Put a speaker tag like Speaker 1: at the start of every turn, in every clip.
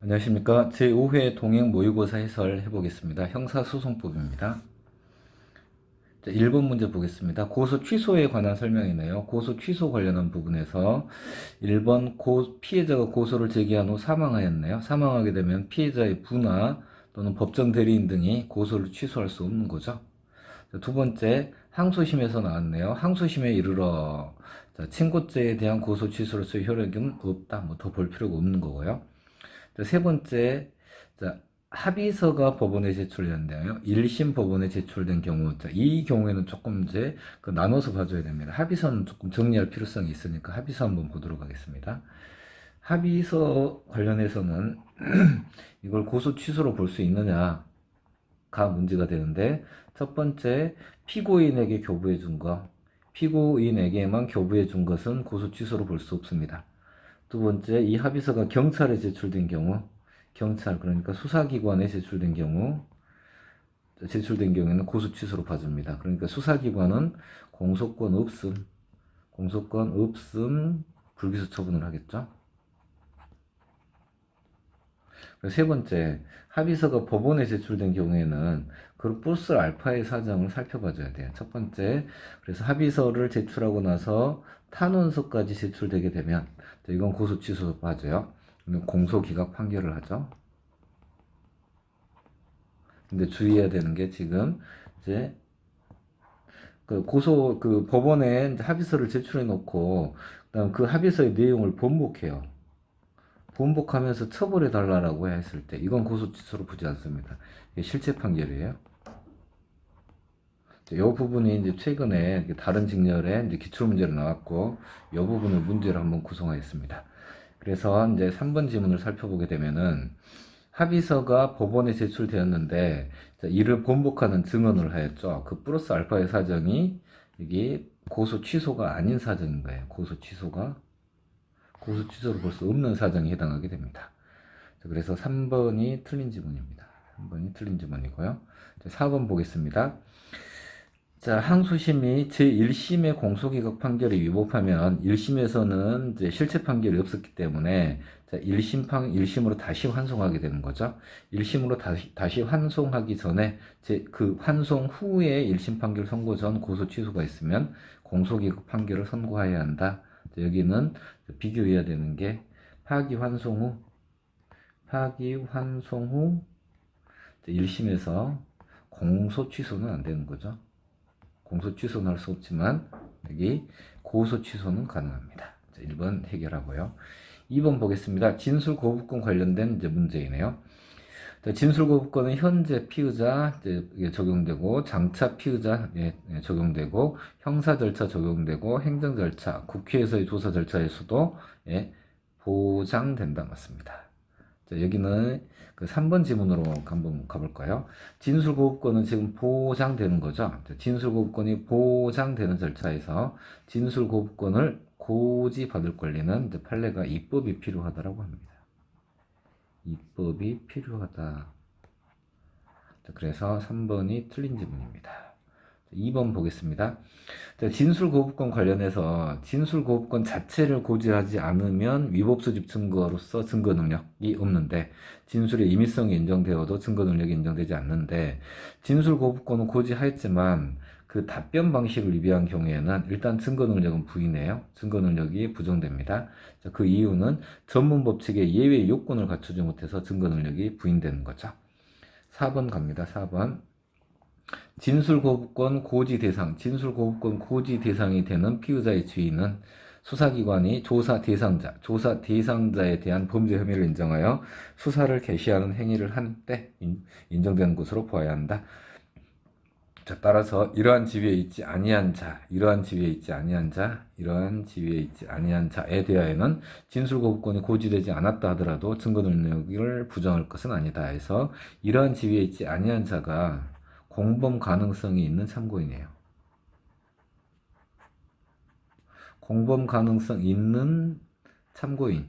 Speaker 1: 안녕하십니까. 제5회 동행 모의고사 해설 해보겠습니다. 형사소송법입니다. 자, 1번 문제 보겠습니다. 고소 취소에 관한 설명이네요. 고소 취소 관련한 부분에서 1번 피해자가 고소를 제기한 후 사망하였네요. 사망하게 되면 피해자의 부나 또는 법정 대리인 등이 고소를 취소할 수 없는 거죠. 자, 두 번째, 항소심에서 나왔네요. 항소심에 이르러 자, 친고죄에 대한 고소 취소로서의 효력은 없다. 뭐 더 볼 필요가 없는 거고요. 세 번째, 자, 합의서가 법원에 제출되는데요. 1심 법원에 제출된 경우, 자, 이 경우에는 조금 이제 나눠서 봐줘야 됩니다. 합의서는 조금 정리할 필요성이 있으니까 합의서 한번 보도록 하겠습니다. 합의서 관련해서는 이걸 고소 취소로 볼 수 있느냐가 문제가 되는데, 첫 번째, 피고인에게 교부해 준 거, 피고인에게만 교부해 준 것은 고소 취소로 볼 수 없습니다. 두 번째, 이 합의서가 경찰에 제출된 경우, 경찰, 그러니까 수사기관에 제출된 경우에는 고소 취소로 봐줍니다. 그러니까 수사기관은 공소권 없음, 불기소 처분을 하겠죠. 세 번째, 합의서가 법원에 제출된 경우에는 그 플러스 알파의 사정을 살펴봐줘야 돼요. 첫 번째, 그래서 합의서를 제출하고 나서 탄원서까지 제출되게 되면 이건 고소 취소 봐줘요. 공소기각 판결을 하죠. 근데 주의해야 되는 게 지금 이제 법원에 이제 합의서를 제출해 놓고 그다음 그 합의서의 내용을 번복해요. 번복하면서 처벌해 달라고 했을 때 이건 고소 취소로 보지 않습니다. 이게 실체 판결이에요. 이 부분이 이제 최근에 다른 직렬에 이제 기출문제로 나왔고 이 부분을 문제로 한번 구성하였습니다. 그래서 이제 3번 지문을 살펴보게 되면은 합의서가 법원에 제출되었는데 이를 번복하는 증언을 하였죠. 그 플러스 알파의 사정이 이게 고소 취소가 아닌 사정인 거예요. 고소 취소로 볼 수 없는 사정에 해당하게 됩니다. 그래서 3번이 틀린 지문입니다. 3번이 틀린 지문이고요. 4번 보겠습니다. 자, 항소심이 제1심의 공소기각 판결을 위법하면 1심에서는 이제 실체 판결이 없었기 때문에 자, 1심으로 다시 환송하게 되는 거죠. 1심으로 다시 환송하기 전에 그 환송 후에 1심 판결 선고 전 고소 취소가 있으면 공소기각 판결을 선고해야 한다. 자, 여기는 비교해야 되는 게 파기환송 후 1심에서 공소 취소는 안 되는 거죠. 공소 취소는 할 수 없지만 여기 고소 취소는 가능합니다. 자, 1번 해결하고요. 2번 보겠습니다. 진술 거부권 관련된 이제 문제이네요. 자, 진술 거부권은 현재 피의자 적용되고 장차 피의자에 적용되고 형사 절차 적용되고 행정 절차, 국회에서의 조사 절차에서도 보장된다. 맞습니다. 자, 여기는 그 3번 지문으로 한번 가볼까요? 진술거부권은 지금 보장되는 거죠. 진술거부권이 보장되는 절차에서 진술거부권을 고지받을 권리는 판례가 입법이 필요하다고 합니다. 입법이 필요하다. 자, 그래서 3번이 틀린 지문입니다. 2번 보겠습니다. 진술거부권 관련해서 진술거부권 자체를 고지하지 않으면 위법소집 증거로서 증거 능력이 없는데 진술의 임의성이 인정되어도 증거 능력이 인정되지 않는데 진술거부권은 고지하였지만 그 답변 방식을 위배한 경우에는 일단 증거 능력은 부인해요. 증거 능력이 부정됩니다. 그 이유는 전문법칙의 예외 요건을 갖추지 못해서 증거 능력이 부인되는 거죠. 4번 갑니다. 4번. 진술거부권 고지 대상이 되는 피의자의 지위는 수사기관이 조사 대상자에 대한 범죄 혐의를 인정하여 수사를 개시하는 행위를 한 때 인정되는 것으로 보아야 한다. 자, 따라서 이러한 지위에 있지 아니한 자에 대하여는 진술거부권이 고지되지 않았다 하더라도 증거 능력을 부정할 것은 아니다 해서 이러한 지위에 있지 아니한 자가 공범 가능성이 있는 참고인이에요. 공범 가능성 있는 참고인.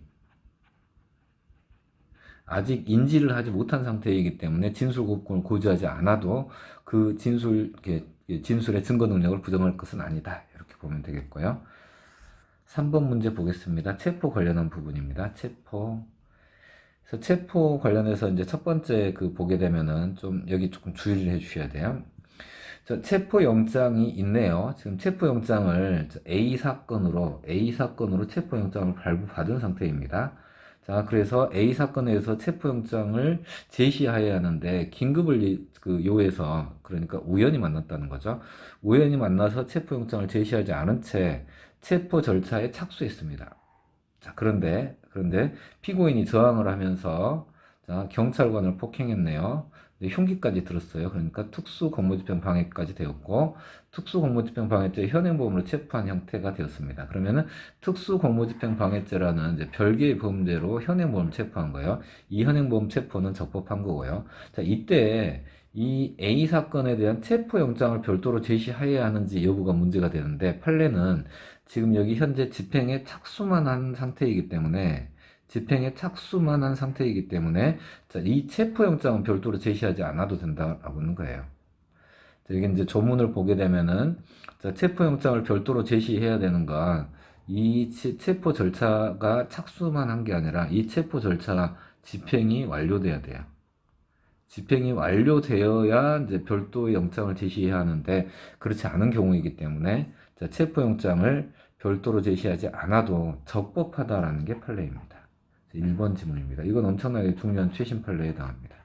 Speaker 1: 아직 인지를 하지 못한 상태이기 때문에 진술거부권을 고지하지 않아도 그 진술의 증거 능력을 부정할 것은 아니다. 이렇게 보면 되겠고요. 3번 문제 보겠습니다. 체포 관련한 부분입니다. 체포. 그래서 체포 관련해서 이제 첫 번째 그 보게 되면은 좀 여기 조금 주의를 해 주셔야 돼요. 체포 영장이 있네요. 지금 체포 영장을 A 사건으로 체포 영장을 발부받은 상태입니다. 자, 그래서 A 사건에서 체포 영장을 제시해야 하는데 긴급을 요해서, 그러니까 우연히 만났다는 거죠. 우연히 만나서 체포 영장을 제시하지 않은 채 체포 절차에 착수했습니다. 자, 그런데 피고인이 저항을 하면서 자, 경찰관을 폭행했네요. 네, 흉기까지 들었어요. 그러니까 특수공무집행 방해까지 되었고, 특수공무집행 방해죄 현행범으로 체포한 형태가 되었습니다. 그러면은 특수공무집행 방해죄라는 이제 별개의 범죄로 현행범을 체포한 거예요. 이 현행범 체포는 적법한 거고요. 자, 이때 이 A 사건에 대한 체포영장을 별도로 제시해야 하는지 여부가 문제가 되는데, 판례는 지금 여기 현재 집행에 착수만 한 상태이기 때문에 자, 이 체포영장은 별도로 제시하지 않아도 된다라고 하는 거예요. 자, 이게 이제 조문을 보게 되면은 자, 체포영장을 별도로 제시해야 되는 건 이 체포 절차가 착수만 한 게 아니라 이 체포 절차 집행이 완료돼야 돼요. 집행이 완료되어야 이제 별도의 영장을 제시해야 하는데 그렇지 않은 경우이기 때문에 자, 체포영장을 별도로 제시하지 않아도 적법하다라는 게 판례입니다. 1번 지문입니다. 이건 엄청나게 중요한 최신 판례에 해당합니다.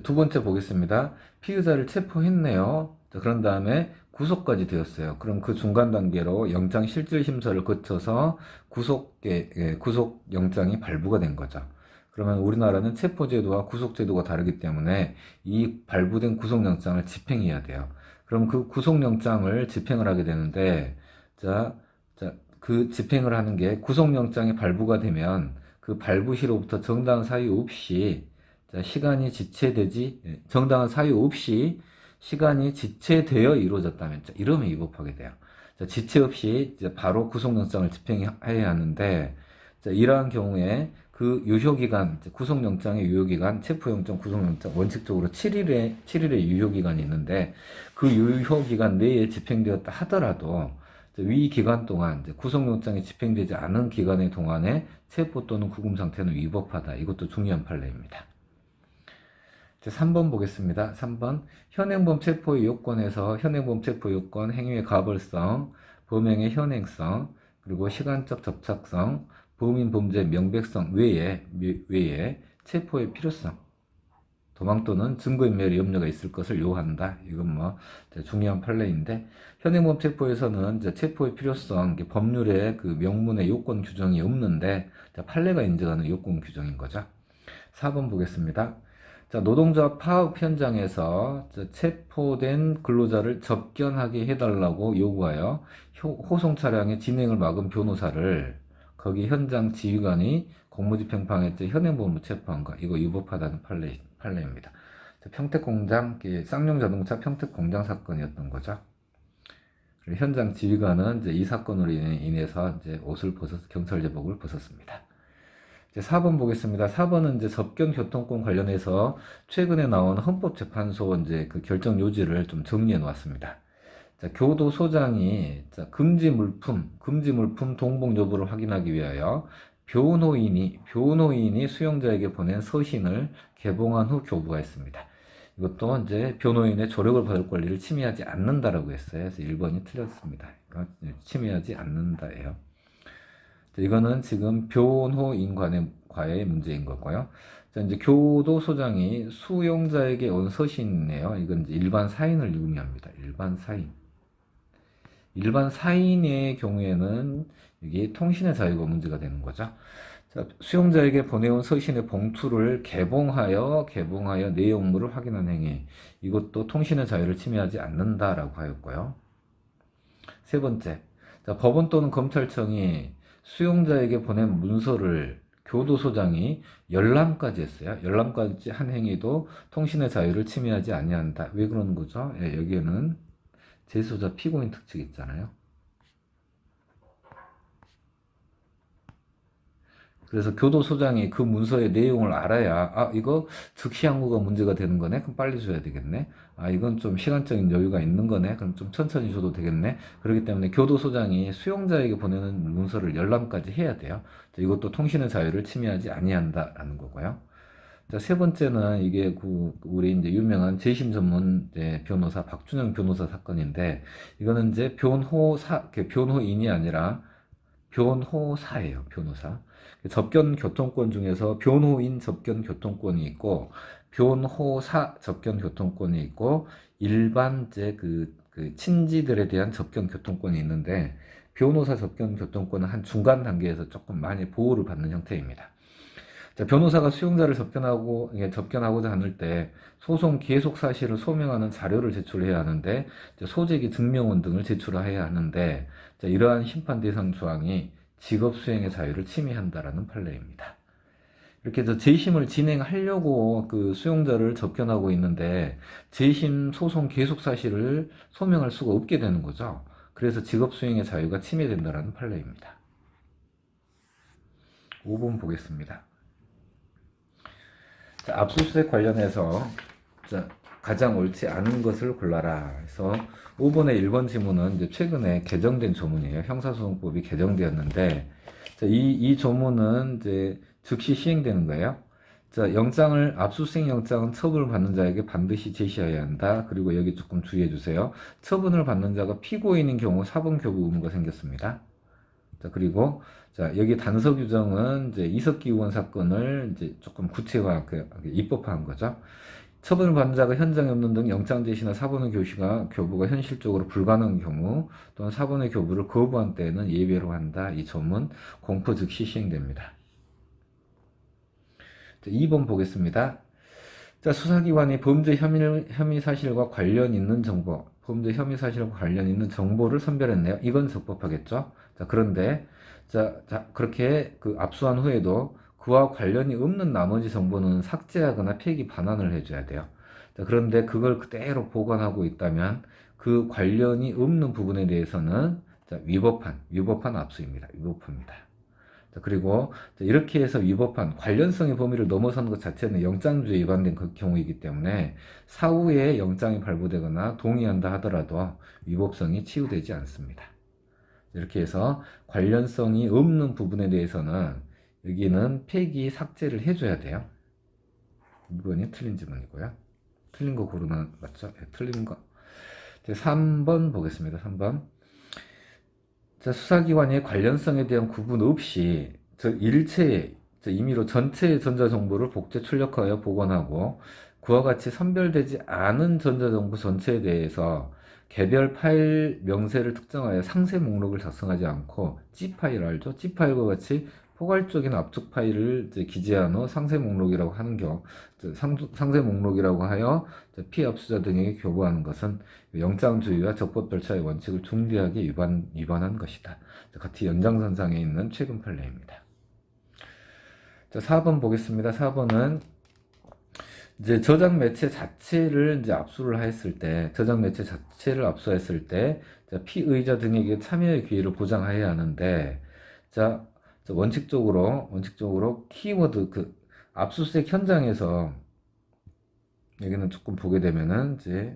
Speaker 1: 두 번째 보겠습니다. 피의자를 체포했네요. 자, 그런 다음에 구속까지 되었어요. 그럼 그 중간 단계로 영장 실질 심사를 거쳐서 구속 영장이 발부가 된 거죠. 그러면 우리나라는 체포제도와 구속제도가 다르기 때문에 이 발부된 구속영장을 집행해야 돼요. 그럼 그 구속영장을 집행을 하게 되는데, 그 집행을 하는 게 구속영장이 발부가 되면 그 발부시로부터 정당한 사유 없이 정당한 사유 없이 시간이 지체되어 이루어졌다면, 이러면 위법하게 돼요. 지체 없이 바로 구속영장을 집행해야 하는데, 이러한 경우에 그 유효기간, 구속영장의 유효기간, 체포영장, 구속영장, 원칙적으로 7일의 유효기간이 있는데, 그 유효기간 내에 집행되었다 하더라도, 위 기간 동안, 구속영장이 집행되지 않은 기간의 동안에 체포 또는 구금 상태는 위법하다. 이것도 중요한 판례입니다. 3번 보겠습니다. 3번. 현행범 체포의 요건에서 현행범 체포 요건, 행위의 가벌성, 범행의 현행성, 그리고 시간적 접착성, 범인 범죄의 명백성 외에 체포의 필요성, 도망 또는 증거인멸의 염려가 있을 것을 요한다. 이건 뭐 중요한 판례인데, 현행범 체포에서는 체포의 필요성, 법률에 그 명문의 요건 규정이 없는데 판례가 인정하는 요건 규정인 거죠. 4번 보겠습니다. 자, 노동조합 파업 현장에서 체포된 근로자를 접견하게 해달라고 요구하여 호송 차량의 진행을 막은 변호사를 거기 현장 지휘관이 공무집행방해죄 현행범으로 체포한 거, 이거 위법하다는 판례입니다. 평택공장, 쌍용자동차 평택공장 사건이었던 거죠. 현장 지휘관은 이 사건으로 인해서 옷을 벗어서 경찰 제복을 벗었습니다. 4번 보겠습니다. 4번은 접견 교통권 관련해서 최근에 나온 헌법재판소 그 결정 요지를 좀 정리해 놓았습니다. 교도소장이 금지 물품 동봉 여부를 확인하기 위하여 변호인이 수용자에게 보낸 서신을 개봉한 후 교부했습니다. 이것도 변호인의 조력을 받을 권리를 침해하지 않는다라고 했어요. 그래서 1번이 틀렸습니다. 침해하지 않는다예요. 이거는 지금 변호인과의 문제인 거고요. 교도소장이 수용자에게 온 서신이네요. 이건 일반 사인을 의미합니다. 일반 사인의 경우에는 이게 통신의 자유가 문제가 되는 거죠. 수용자에게 보내온 서신의 봉투를 개봉하여 내용물을 확인한 행위. 이것도 통신의 자유를 침해하지 않는다라고 하였고요. 세 번째, 법원 또는 검찰청이 수용자에게 보낸 문서를 교도소장이 열람까지 했어요. 열람까지 한 행위도 통신의 자유를 침해하지 아니한다. 왜 그러는 거죠? 여기에는 재소자 피고인 특칙이 있잖아요. 그래서 교도소장이 그 문서의 내용을 알아야, 아, 이거 즉시 항고가 문제가 되는 거네? 그럼 빨리 줘야 되겠네? 아, 이건 좀 시간적인 여유가 있는 거네? 그럼 좀 천천히 줘도 되겠네? 그렇기 때문에 교도소장이 수용자에게 보내는 문서를 열람까지 해야 돼요. 이것도 통신의 자유를 침해하지 아니한다라는 거고요. 자, 세 번째는 이게 우리 이제 유명한 재심 전문 이제 변호사 박준영 변호사 사건인데, 이거는 이제 변호인이 아니라 변호사예요, 변호사. 접견 교통권 중에서 변호인 접견 교통권이 있고, 변호사 접견 교통권이 있고, 일반 이제 그 친지들에 대한 접견 교통권이 있는데, 변호사 접견 교통권은 한 중간 단계에서 조금 많이 보호를 받는 형태입니다. 자, 변호사가 수용자를 접견하고자 하는 때 소송 계속 사실을 소명하는 자료를 제출해야 하는데, 소재기 증명원 등을 제출해야 하는데, 자, 이러한 심판 대상 조항이 직업 수행의 자유를 침해한다라는 판례입니다. 이렇게 해서 재심을 진행하려고 그 수용자를 접견하고 있는데, 재심 소송 계속 사실을 소명할 수가 없게 되는 거죠. 그래서 직업 수행의 자유가 침해된다라는 판례입니다. 5번 보겠습니다. 자, 압수수색 관련해서 가장 옳지 않은 것을 골라라. 그래서 5번의 1번 지문은 이제 최근에 개정된 조문이에요. 형사소송법이 개정되었는데, 자, 이 조문은 이제 즉시 시행되는 거예요. 자, 압수수색 영장은 처분을 받는 자에게 반드시 제시해야 한다. 그리고 여기 조금 주의해 주세요. 처분을 받는 자가 피고인인 경우 사본 교부 의무가 생겼습니다. 자, 그리고 자, 여기 단서 규정은 이제 이석기 의원 사건을 이제 조금 구체화, 입법화한 거죠. 처분을 받는 자가 현장에 없는 등 영장 제시나 사본의 교부가 현실적으로 불가능한 경우, 또는 사본의 교부를 거부한 때에는 예외로 한다. 이 조문 공포 즉시 시행됩니다. 자, 2번 보겠습니다. 자, 수사기관이 범죄 혐의 사실과 관련 있는 정보를 선별했네요. 이건 적법하겠죠? 자, 그런데, 그렇게 압수한 후에도 그와 관련이 없는 나머지 정보는 삭제하거나 폐기 반환을 해줘야 돼요. 자, 그런데 그걸 그대로 보관하고 있다면 그 관련이 없는 부분에 대해서는 위법한 압수입니다. 위법합니다. 그리고 이렇게 해서 위법한 관련성의 범위를 넘어서는 것 자체는 영장주에 위반된 그 경우이기 때문에 사후에 영장이 발부되거나 동의한다 하더라도 위법성이 치유되지 않습니다. 이렇게 해서 관련성이 없는 부분에 대해서는 여기는 폐기, 삭제를 해줘야 돼요. 2번이 틀린 지문이고요. 틀린 거 고르면 맞죠? 네, 틀린 거. 3번 보겠습니다. 3번. 자, 수사기관의 관련성에 대한 구분 없이 임의로 전체의 전자정보를 복제 출력하여 보관하고, 그와 같이 선별되지 않은 전자정보 전체에 대해서 개별 파일 명세를 특정하여 상세 목록을 작성하지 않고 C 파일 알죠? C 파일과 같이 포괄적인 압축 파일을 기재한 후 상세 목록이라고 하여 피압수자 등에게 교부하는 것은 영장주의와 적법절차의 원칙을 중대하게 위반한 것이다. 같이 연장선상에 있는 최근 판례입니다. 자, 4번 보겠습니다. 4번은 이제 저장 매체 자체를 압수했을 때, 피의자 등에게 참여의 기회를 보장해야 하는데, 자, 원칙적으로 키워드, 압수수색 현장에서, 여기는 조금 보게 되면은, 이제,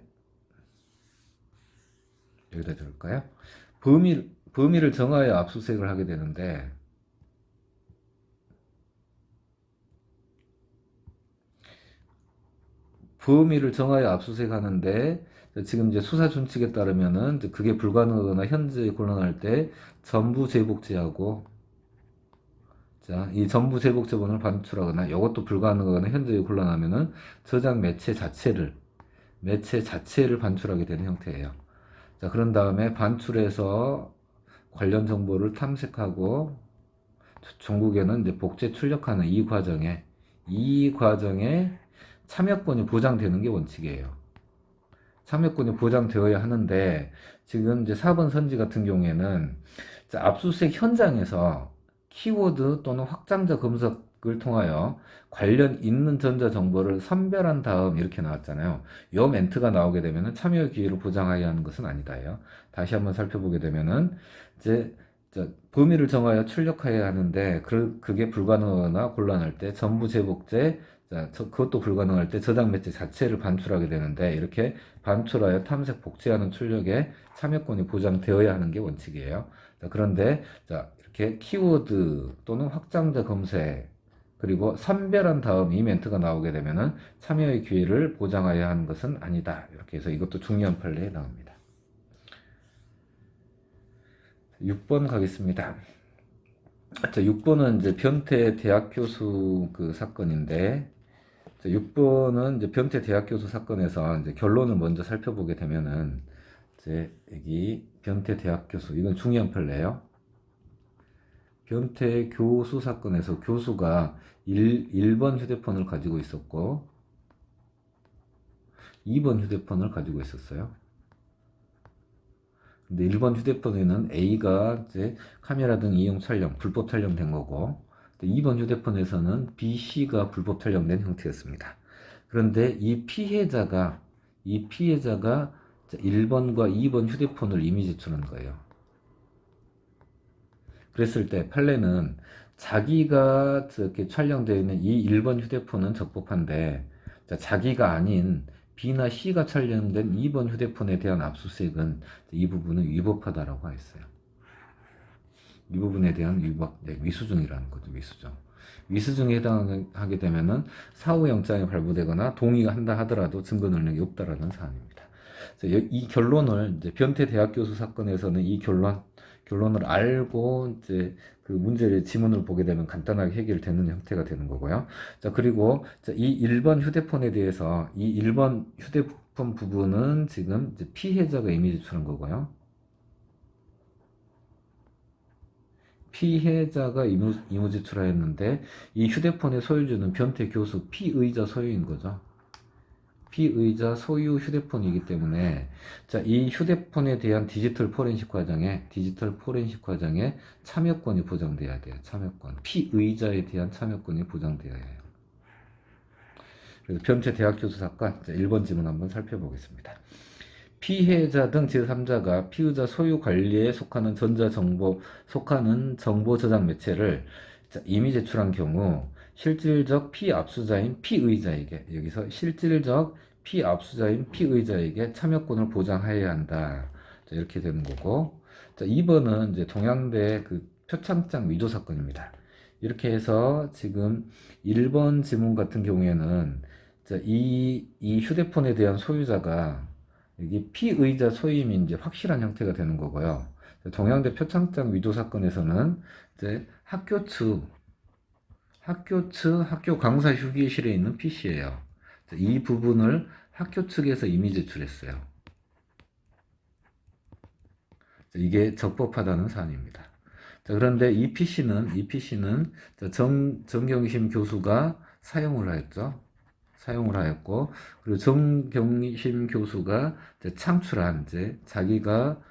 Speaker 1: 여기다 적을까요? 범위를 정하여 압수수색을 하게 되는데, 범위를 정하여 압수수색하는데, 지금 이제 수사 준칙에 따르면은 그게 불가능하거나 현재 곤란할 때 전부 제복제하고, 자, 이 전부 제복제본을 반출하거나 이것도 불가능하거나 현재 곤란하면은 저장 매체 자체를 반출하게 되는 형태예요. 자, 그런 다음에 반출해서 관련 정보를 탐색하고 전국에는 이제 복제 출력하는 이 과정에 참여권이 보장되는 게 원칙이에요. 참여권이 보장되어야 하는데, 지금 이제 4번 선지 같은 경우에는 압수수색 현장에서 키워드 또는 확장자 검색을 통하여 관련 있는 전자정보를 선별한 다음 이렇게 나왔잖아요. 이 멘트가 나오게 되면 참여 기회를 보장하여야 하는 것은 아니다예요. 다시 한번 살펴보게 되면은 이제 자, 범위를 정하여 출력하여야 하는데 그게 불가능하거나 곤란할 때 전부 제복제, 자, 그것도 불가능할 때 저장 매체 자체를 반출하게 되는데 이렇게 반출하여 탐색 복제하는 출력에 참여권이 보장되어야 하는 게 원칙이에요. 자, 그런데 자, 이렇게 키워드 또는 확장자 검색 그리고 선별한 다음 이 멘트가 나오게 되면은 참여의 기회를 보장하여야 하는 것은 아니다. 이렇게 해서 이것도 중요한 판례에 나옵니다. 6번 가겠습니다. 자, 6번은 이제 변태 대학 교수 그 사건인데, 자, 6번은 이제 변태 대학 교수 사건에서 이제 결론을 먼저 살펴보게 되면은, 이제 여기 변태 대학 교수, 이건 중요한 판례예요. 변태 교수 사건에서 교수가 1번 휴대폰을 가지고 있었고, 2번 휴대폰을 가지고 있었어요. 근데 1번 휴대폰에는 A가 이제 카메라 등 이용 촬영, 불법 촬영된 거고, 2번 휴대폰에서는 B, C가 불법 촬영된 형태였습니다. 그런데 이 피해자가 1번과 2번 휴대폰을 이미 제출한 거예요. 그랬을 때 판례는 자기가 이렇게 촬영되어 있는 이 1번 휴대폰은 적법한데, 자기가 아닌 B나 C가 촬영된 2번 휴대폰에 대한 압수수색은 이 부분은 위법하다라고 했어요. 이 부분에 대한 위수증이라는 거죠. 위수증에 해당하게 되면은 사후영장이 발부되거나 동의한다 하더라도 증거 능력이 없다라는 사안입니다. 이 결론을 이제 변태 대학 교수 사건에서는 이 결론을 알고 이제 그 문제를 지문을 보게 되면 간단하게 해결되는 형태가 되는 거고요. 자, 그리고 이 1번 휴대폰에 대해서 이 1번 휴대폰 부분은 지금 이제 피해자가 이미 제출한 거고요. 피해자가 이무 제출하였는데 이 휴대폰의 소유주는 변태 교수 피의자 소유인 거죠. 피의자 소유 휴대폰이기 때문에 자, 이 휴대폰에 대한 디지털 포렌식 과정에 참여권이 보장돼야 돼요. 참여권. 피의자에 대한 참여권이 보장돼야 해요. 그래서 변태 대학 교수 사건 1번 지문 한번 살펴보겠습니다. 피해자 등 제3자가 피의자 소유 관리에 속하는 정보 저장 매체를 이미 제출한 경우 실질적 피압수자인 피의자에게, 여기서 실질적 피압수자인 피의자에게 참여권을 보장해야 한다. 자, 이렇게 되는 거고. 자, 2번은 이제 동양대 그 표창장 위조 사건입니다. 이렇게 해서 지금 1번 지문 같은 경우에는 자, 이 휴대폰에 대한 소유자가 여기 피의자 소임이 이제 확실한 형태가 되는 거고요. 동양대 표창장 위조 사건에서는 이제 학교 강사 휴게실에 있는 PC예요. 이 부분을 학교 측에서 이미 제출했어요. 이게 적법하다는 사안입니다. 자, 그런데 이 PC는 정경심 교수가 사용을 하였고, 그리고 정경심 교수가 창출한 자기가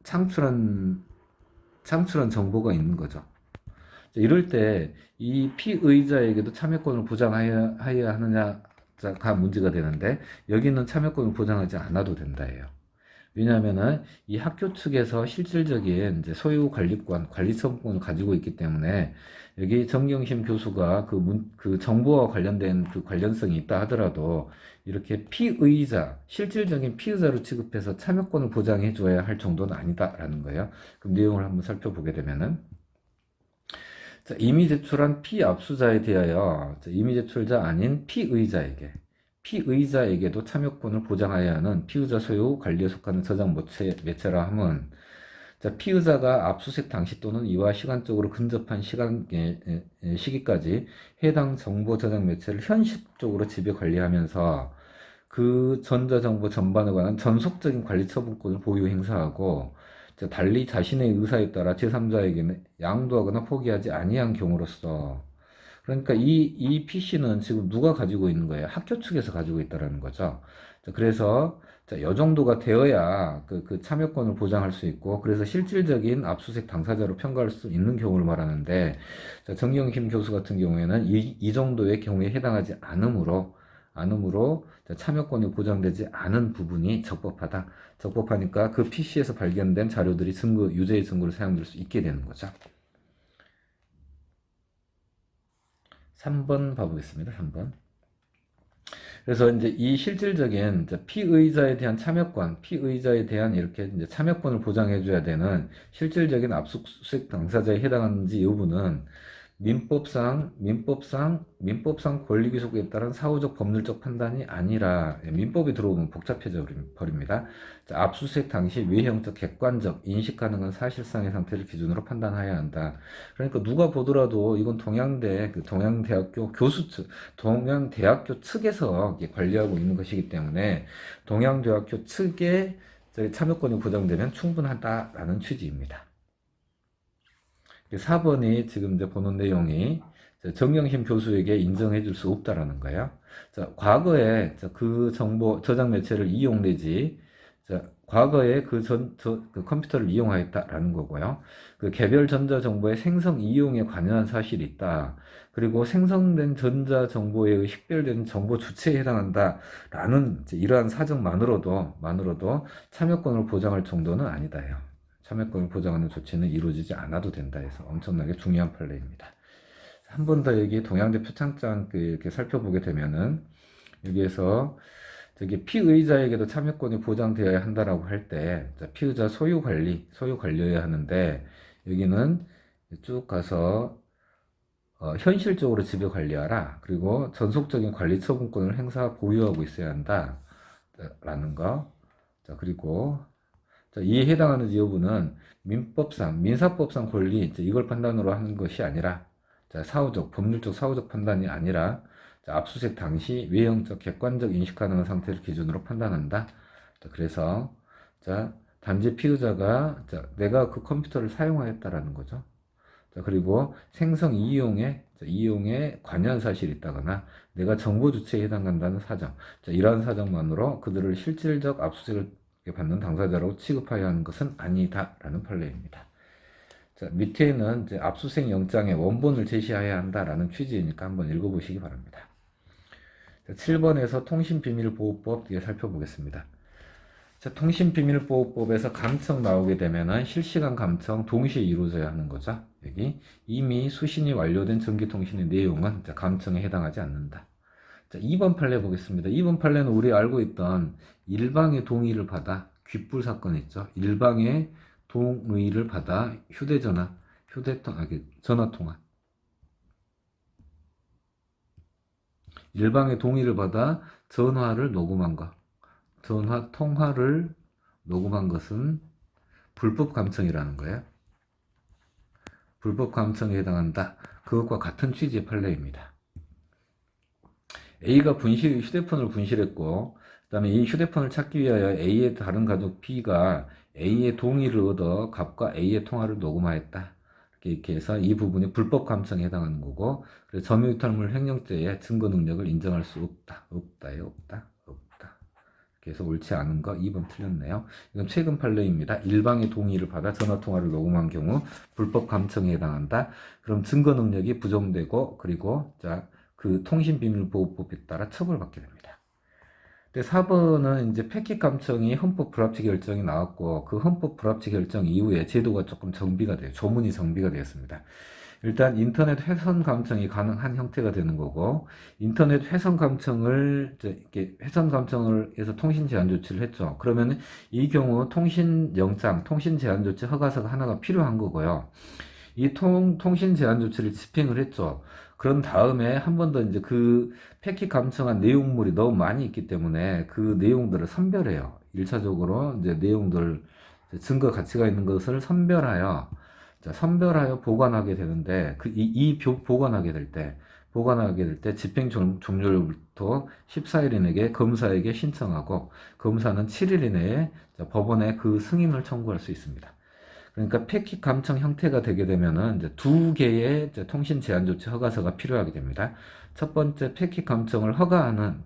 Speaker 1: 창출한 정보가 있는 거죠. 이럴 때 이 피의자에게도 참여권을 보장해야 하느냐가 문제가 되는데 여기는 참여권을 보장하지 않아도 된다예요. 왜냐하면은 이 학교 측에서 실질적인 이제 소유 관리처분권을 가지고 있기 때문에 여기 정경심 교수가 그 정보와 관련된 그 관련성이 있다 하더라도 이렇게 실질적인 피의자로 취급해서 참여권을 보장해 줘야 할 정도는 아니다라는 거예요. 그럼 내용을 한번 살펴보게 되면은 자, 이미 제출한 피압수자에 대하여 이미 제출자 아닌 피의자에게도 참여권을 보장하여야 하는 피의자 소유 관리에 속하는 저장 매체라 함은 자, 피의자가 압수수색 당시 또는 이와 시간적으로 근접한 시기까지 해당 정보 저장 매체를 현실적으로 지배 관리하면서 그 전자정보 전반에 관한 전속적인 관리 처분권을 보유 행사하고 달리 자신의 의사에 따라 제3자에게는 양도하거나 포기하지 아니한 경우로서 그러니까 이 PC는 지금 누가 가지고 있는 거예요? 학교 측에서 가지고 있다는 거죠. 그래서 이 정도가 되어야 그 참여권을 보장할 수 있고 그래서 실질적인 압수수색 당사자로 평가할 수 있는 경우를 말하는데 정경심 교수 같은 경우에는 이 정도의 경우에 해당하지 않으므로 않으므로 참여권이 보장되지 않은 부분이 적법하다. 적법하니까 그 PC에서 발견된 자료들이 증거, 유죄의 증거로 사용될 수 있게 되는 거죠. 3번 봐보겠습니다. 3번. 그래서 이제 이 실질적인 이제 피의자에 대한 참여권, 피의자에 대한 이렇게 이제 참여권을 보장해줘야 되는 실질적인 압수수색 당사자에 해당하는지 여부는 민법상 권리기소에 따른 사후적 법률적 판단이 아니라 민법이 들어오면 복잡해져 버립니다. 자, 압수수색 당시 외형적, 객관적, 인식 가능한 사실상의 상태를 기준으로 판단해야 한다. 그러니까 누가 보더라도 이건 동양대학교 교수 측, 동양대학교 측에서 관리하고 있는 것이기 때문에 동양대학교 측에 참여권이 보장되면 충분하다라는 취지입니다. 4번이 지금 이제 보는 내용이 정영심 교수에게 인정해 줄 수 없다라는 거예요. 자, 과거에 그 정보 저장 매체를 이용 내지 과거에 그 컴퓨터를 이용하였다라는 거고요. 그 개별 전자정보의 생성 이용에 관여한 사실이 있다. 그리고 생성된 전자정보에 의해 식별된 정보 주체에 해당한다라는 이러한 사정만으로도 참여권을 보장할 정도는 아니다요. 참여권을 보장하는 조치는 이루어지지 않아도 된다 해서 엄청나게 중요한 판례입니다. 한 번 더 여기 동양대 표창장 이렇게 살펴보게 되면은 여기에서 피의자에게도 참여권이 보장되어야 한다라고 할 때 피의자 소유 관리여야 하는데 여기는 쭉 가서 현실적으로 지배 관리하라. 그리고 전속적인 관리 처분권을 보유하고 있어야 한다. 라는 거. 자, 그리고 이에 해당하는 여부는 민사법상 권리, 이걸 판단으로 하는 것이 아니라, 법률적 사후적 판단이 아니라, 압수수색 당시 외형적, 객관적 인식 가능한 상태를 기준으로 판단한다. 그래서, 단지 피의자가, 내가 그 컴퓨터를 사용하였다라는 거죠. 그리고 생성 이용에 관여한 사실이 있다거나, 내가 정보 주체에 해당한다는 사정, 이러한 사정만으로 그들을 실질적 압수수색을 받는 당사자라고 취급해야 하는 것은 아니다라는 판례입니다. 자, 밑에는 이제 압수수색 영장의 원본을 제시해야 한다라는 취지이니까 한번 읽어보시기 바랍니다. 자, 7번에서 통신비밀보호법 뒤에 살펴보겠습니다. 자, 통신비밀보호법에서 감청 나오게 되면은 실시간 감청 동시에 이루어져야 하는 거죠. 여기 이미 수신이 완료된 전기통신의 내용은 감청에 해당하지 않는다. 자, 2번 판례 보겠습니다. 2번 판례는 우리 알고 있던 일방의 동의를 받아 귓불 사건 있죠. 일방의 동의를 받아 전화통화. 일방의 동의를 받아 전화 통화를 녹음한 것은 불법 감청이라는 거예요. 불법 감청에 해당한다. 그것과 같은 취지의 판례입니다. A가 휴대폰을 분실했고, 그 다음에 이 휴대폰을 찾기 위하여 A의 다른 가족 B가 A의 동의를 얻어 갑과 A의 통화를 녹음하였다. 이렇게 해서 이 부분이 불법 감청에 해당하는 거고, 그래서 점유유탈물 횡령죄의 증거 능력을 인정할 수 없다. 없다. 그래서 옳지 않은 거 2번 틀렸네요. 이건 최근 판례입니다. 일방의 동의를 받아 전화통화를 녹음한 경우 불법 감청에 해당한다. 그럼 증거 능력이 부정되고, 그리고 그 통신비밀보호법에 따라 처벌받게 됩니다. 근데 4번은 이제 패킷 감청이 헌법 불합치 결정이 나왔고, 그 헌법 불합치 결정 이후에 제도가 조금 조문이 정비가 되었습니다. 일단 인터넷 회선 감청이 가능한 형태가 되는 거고, 인터넷 회선 감청을 해서 통신 제한 조치를 했죠. 그러면 이 경우 통신 영장, 통신 제한 조치 허가서가 하나가 필요한 거고요. 이 통신 제한 조치를 집행을 했죠. 그런 다음에 한 번 더 이제 그 패킷 감청한 내용물이 너무 많이 있기 때문에 그 내용들을 선별해요. 1차적으로 이제 내용들, 증거 가치가 있는 것을 선별하여 보관하게 되는데, 보관하게 될 때 집행 종료로부터 14일 이내에 검사에게 신청하고, 검사는 7일 이내에 법원에 그 승인을 청구할 수 있습니다. 그러니까 패킷 감청 형태가 되게 되면은 이제 두 개의 통신 제한 조치 허가서가 필요하게 됩니다. 첫 번째 패킷 감청을 허가하는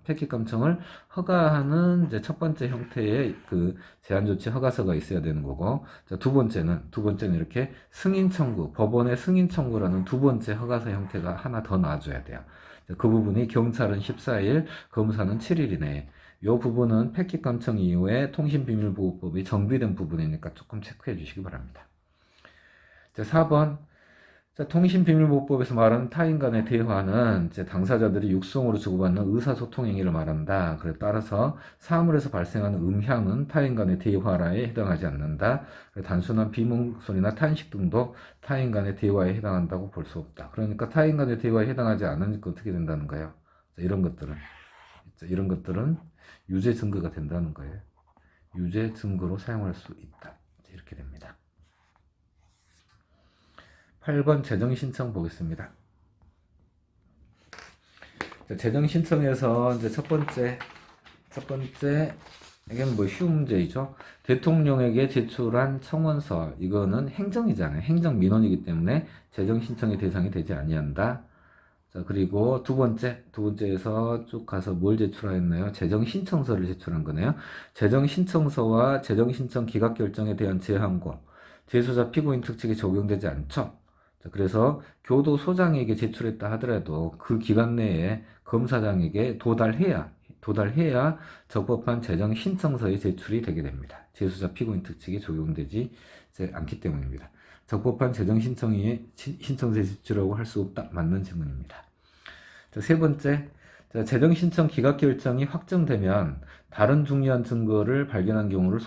Speaker 1: 이제 첫 번째 형태의 그 제한 조치 허가서가 있어야 되는 거고, 두 번째는 이렇게 승인 청구, 법원의 승인 청구라는 두 번째 허가서 형태가 하나 더 나와줘야 돼요. 그 부분이 경찰은 14일, 검사는 7일이네. 이 부분은 패킷 감청 이후에 통신비밀보호법이 정비된 부분이니까 조금 체크해 주시기 바랍니다. 4번, 통신비밀보호법에서 말하는 타인 간의 대화는 당사자들이 육성으로 주고받는 의사소통 행위를 말한다. 그래 따라서 사물에서 발생하는 음향은 타인 간의 대화라에 해당하지 않는다. 단순한 비몽소리나 탄식 등도 타인 간의 대화에 해당한다고 볼 수 없다. 그러니까 타인 간의 대화에 해당하지 않으니까 어떻게 된다는 거예요? 이런 것들은 유죄 증거가 된다는 거예요. 유죄 증거로 사용할 수 있다. 이렇게 됩니다. 8번 재정신청 보겠습니다. 재정신청에서 이제 첫 번째, 이건 뭐 쉬운 문제이죠. 대통령에게 제출한 청원서, 이거는 행정이잖아요. 행정민원이기 때문에 재정신청의 대상이 되지 아니한다. 자, 그리고 두 번째에서 쭉 가서 뭘 제출하였나요? 재정신청서를 제출한 거네요. 재정신청서와 재정신청 기각결정에 대한 제한고, 재수자 피고인 특칙에 적용되지 않죠. 그래서 교도소장에게 제출했다 하더라도 그 기간 내에 검사장에게 도달해야 적법한 재정신청서의 제출이 되게 됩니다. 재수자 피고인 특칙에 적용되지 않기 때문입니다. 적법한 재정신청서의 제출이라고 할 수 없다. 맞는 질문입니다. 세 번째, 재정신청 기각결정이 확정되면 다른 중요한 증거를 발견한 경우를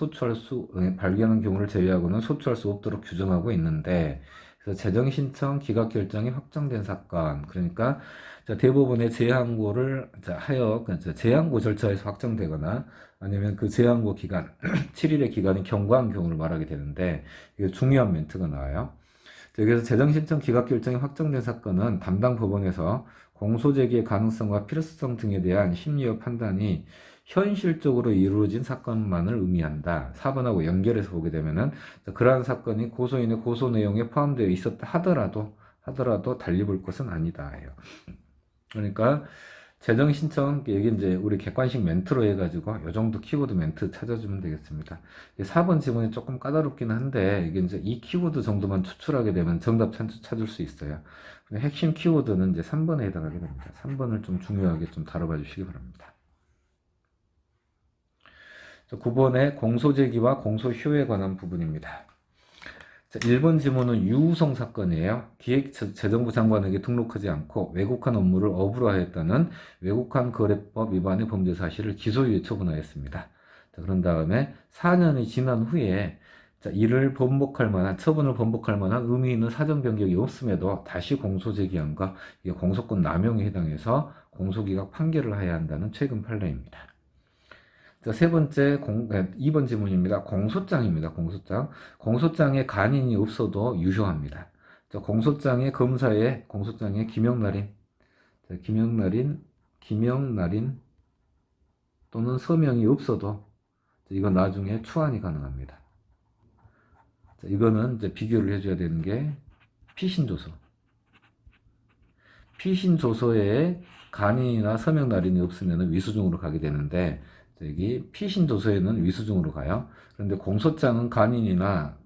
Speaker 1: 제외하고는 소추할 수 없도록 규정하고 있는데, 그래서 재정신청 기각결정이 확정된 사건, 그러니까 대법원의 재항고를 하여 재항고 절차에서 확정되거나 아니면 그 재항고 기간 7일의 기간이 경과한 경우를 말하게 되는데, 이게 중요한 멘트가 나와요. 그래서 재정신청 기각결정이 확정된 사건은 담당 법원에서 공소제기의 가능성과 필요성 등에 대한 심리적 판단이 현실적으로 이루어진 사건만을 의미한다. 4번하고 연결해서 보게 되면은 그러한 사건이 고소인의 고소 내용에 포함되어 있었다 하더라도 달리 볼 것은 아니다. 그러니까 재정신청, 여기 이제 우리 객관식 멘트로 해가지고 이 정도 키워드 멘트 찾아주면 되겠습니다. 4번 지문이 조금 까다롭긴 한데, 이게 이제 이 키워드 정도만 추출하게 되면 정답 찾을 수 있어요. 핵심 키워드는 이제 3번에 해당하게 됩니다. 3번을 좀 중요하게 좀 다뤄봐 주시기 바랍니다. 9번의 공소제기와 공소효에 관한 부분입니다. 1번 지문은 유우성 사건이에요. 기획재정부 장관에게 등록하지 않고 왜곡한 업무를 업으로 하였다는 왜곡한 거래법 위반의 범죄 사실을 기소유예 처분하였습니다. 그런 다음에 4년이 지난 후에 처분을 번복할 만한 의미 있는 사정 변경이 없음에도 다시 공소 제기한과 이게 공소권 남용에 해당해서 공소기각 판결을 해야 한다는 최근 판례입니다. 세 번째, 2번 지문입니다. 공소장입니다. 공소장에 간인이 없어도 유효합니다. 공소장에 김영날인 또는 서명이 없어도 이건 나중에 추안이 가능합니다. 이거는 이제 비교를 해줘야 되는 게 피신조서에 간인이나 서명날인이 없으면 위수중으로 가게 되는데, 여기 피신조서에는 위수중으로 가요. 그런데 공소장은 간인이나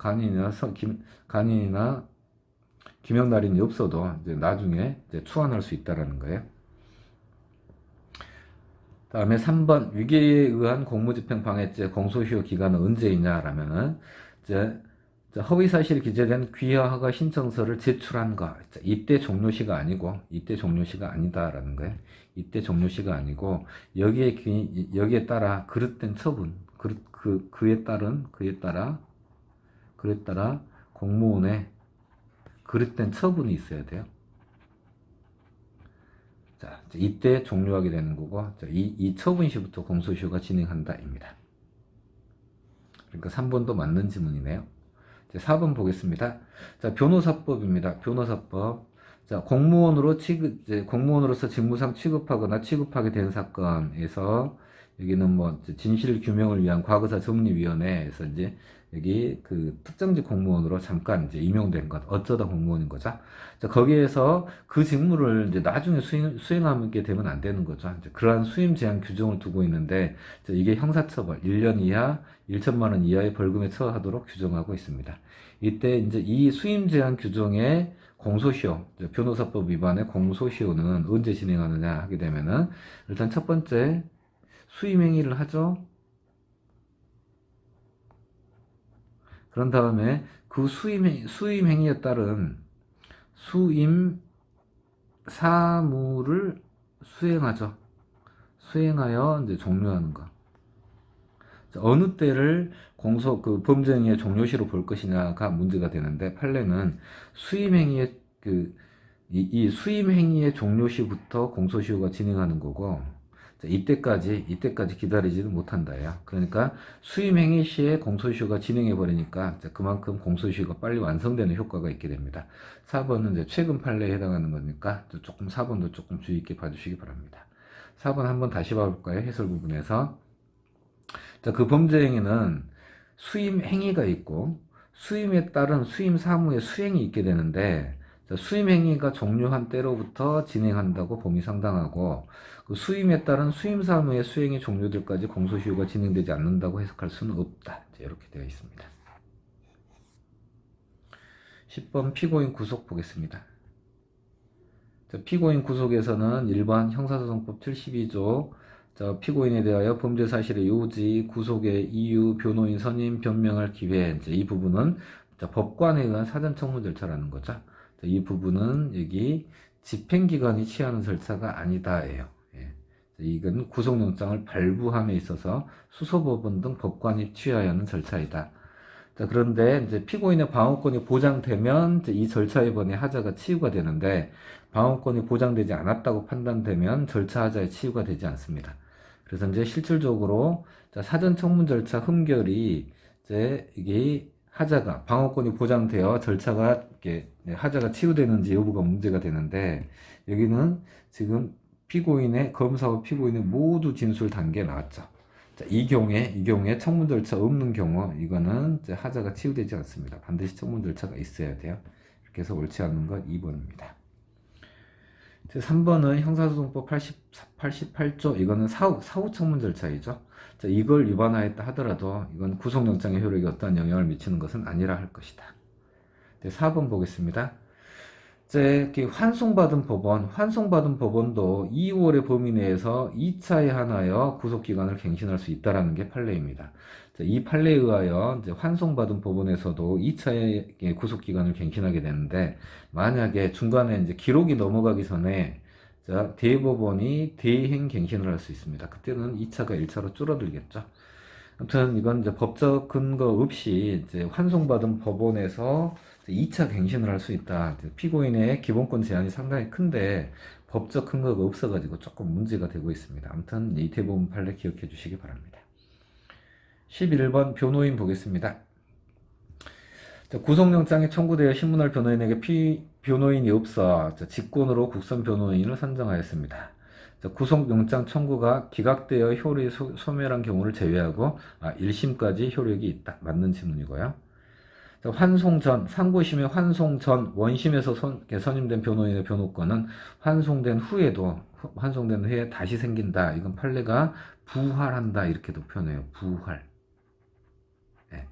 Speaker 1: 김영날인이 없어도 이제 나중에 이제 추안할 수 있다라는 거예요. 다음에 3번, 위계에 의한 공무집행 방해죄 공소시효 기간은 언제이냐라면은 이제 허위사실이 기재된 귀하허가 신청서를 제출한 거, 이때 종료시가 아니다라는 거예요. 이때 종료시가 아니고, 여기에 따라 그릇된 처분, 그에 따라 공무원의 그릇된 처분이 있어야 돼요. 자, 이때 종료하게 되는 거고, 이 처분 시부터 공소시효가 진행한다입니다. 그러니까 3번도 맞는 지문이네요. 4번 보겠습니다. 자, 변호사법입니다. 변호사법. 자, 공무원으로서 직무상 취급하거나 취급하게 된 사건에서, 여기는 뭐, 진실 규명을 위한 과거사 정리위원회에서 이제, 여기 그 특정직 공무원으로 잠깐 이제 임용된 것, 어쩌다 공무원인 거죠. 자, 거기에서 그 직무를 이제 나중에 수행하게 되면 안 되는 거죠. 이제 그러한 수임 제한 규정을 두고 있는데, 이게 형사처벌 1년 이하 1천만 원 이하의 벌금에 처하도록 규정하고 있습니다. 이때 이제 이 수임 제한 규정에 공소시효, 변호사법 위반의 공소시효는 언제 진행하느냐 하게 되면은 일단 첫 번째 수임행위를 하죠. 그런 다음에 그 수임행위에 따른 수임 사무를 수행하죠. 수행하여 이제 종료하는 거. 어느 때를 그 범죄행위의 종료시로 볼 것이냐가 문제가 되는데, 판례는 수임행위의 이 수임행위의 종료시부터 공소시효가 진행하는 거고, 이때까지 기다리지는 못한다야. 그러니까 수임행위 시에 공소시효가 진행해 버리니까 그만큼 공소시효가 빨리 완성되는 효과가 있게 됩니다. 4번은 이제 최근 판례에 해당하는 거니까 조금 4번도 조금 주의 있게 봐주시기 바랍니다. 4번 한번 다시 봐볼까요? 해설 부분에서. 자, 그 범죄행위는 수임 행위가 있고 수임에 따른 수임 사무의 수행이 있게 되는데, 수임 행위가 종료한 때로부터 진행한다고 봄이 상당하고, 그 수임에 따른 수임 사무의 수행이 종료될 때까지 공소시효가 진행되지 않는다고 해석할 수는 없다. 이렇게 되어 있습니다. 10번 피고인 구속 보겠습니다. 피고인 구속에서는 일반 형사소송법 72조 피고인에 대하여 범죄 사실의 요지, 구속의 이유, 변호인 선임, 변명할 기회, 이 부분은 법관에 의한 사전 청문 절차라는 거죠. 이 부분은 여기 집행기관이 취하는 절차가 아니다예요. 이건 구속영장을 발부함에 있어서 수소법원 등 법관이 취하여야 하는 절차이다. 그런데 이제 피고인의 방어권이 보장되면 이 절차에 번에 하자가 치유가 되는데, 방어권이 보장되지 않았다고 판단되면 절차 하자의 치유가 되지 않습니다. 그래서 이제 실질적으로 사전 청문 절차 흠결이 이제 이게 하자가 방어권이 보장되어 절차가 이렇게 하자가 치유되는지 여부가 문제가 되는데, 여기는 지금 검사와 피고인의 모두 진술 단계에 나왔죠. 이 경우에 청문 절차 없는 경우 이거는 이제 하자가 치유되지 않습니다. 반드시 청문 절차가 있어야 돼요. 이렇게 해서 옳지 않은 건 2번입니다. 3번은 형사소송법 88조, 이거는 사후 청문 절차이죠. 이걸 위반하였다 하더라도 이건 구속영장의 효력에 어떠한 영향을 미치는 것은 아니라 할 것이다. 4번 보겠습니다. 환송받은 법원도 2월의 범위 내에서 2차에 한하여 구속기간을 갱신할 수 있다는 게 판례입니다. 이 판례에 의하여 환송받은 법원에서도 2차의 구속기간을 갱신하게 되는데, 만약에 중간에 이제 기록이 넘어가기 전에 대법원이 대행 갱신을 할 수 있습니다. 그때는 2차가 1차로 줄어들겠죠. 아무튼 이건 이제 법적 근거 없이 이제 환송받은 법원에서 2차 갱신을 할 수 있다. 피고인의 기본권 제한이 상당히 큰데 법적 근거가 없어가지고 조금 문제가 되고 있습니다. 아무튼 이 대법원 판례 기억해 주시기 바랍니다. 11번 변호인 보겠습니다. 구속영장이 청구되어 신문할 변호인에게 변호인이 없어 직권으로 국선 변호인을 선정하였습니다. 구속영장 청구가 기각되어 효력이 소멸한 경우를 제외하고 1심까지 효력이 있다. 맞는 질문이고요. 환송 전, 상고심의 환송 전 원심에서 선임된 변호인의 변호권은 환송된 후에 다시 생긴다. 이건 판례가 부활한다. 이렇게도 표현해요. 부활. 네.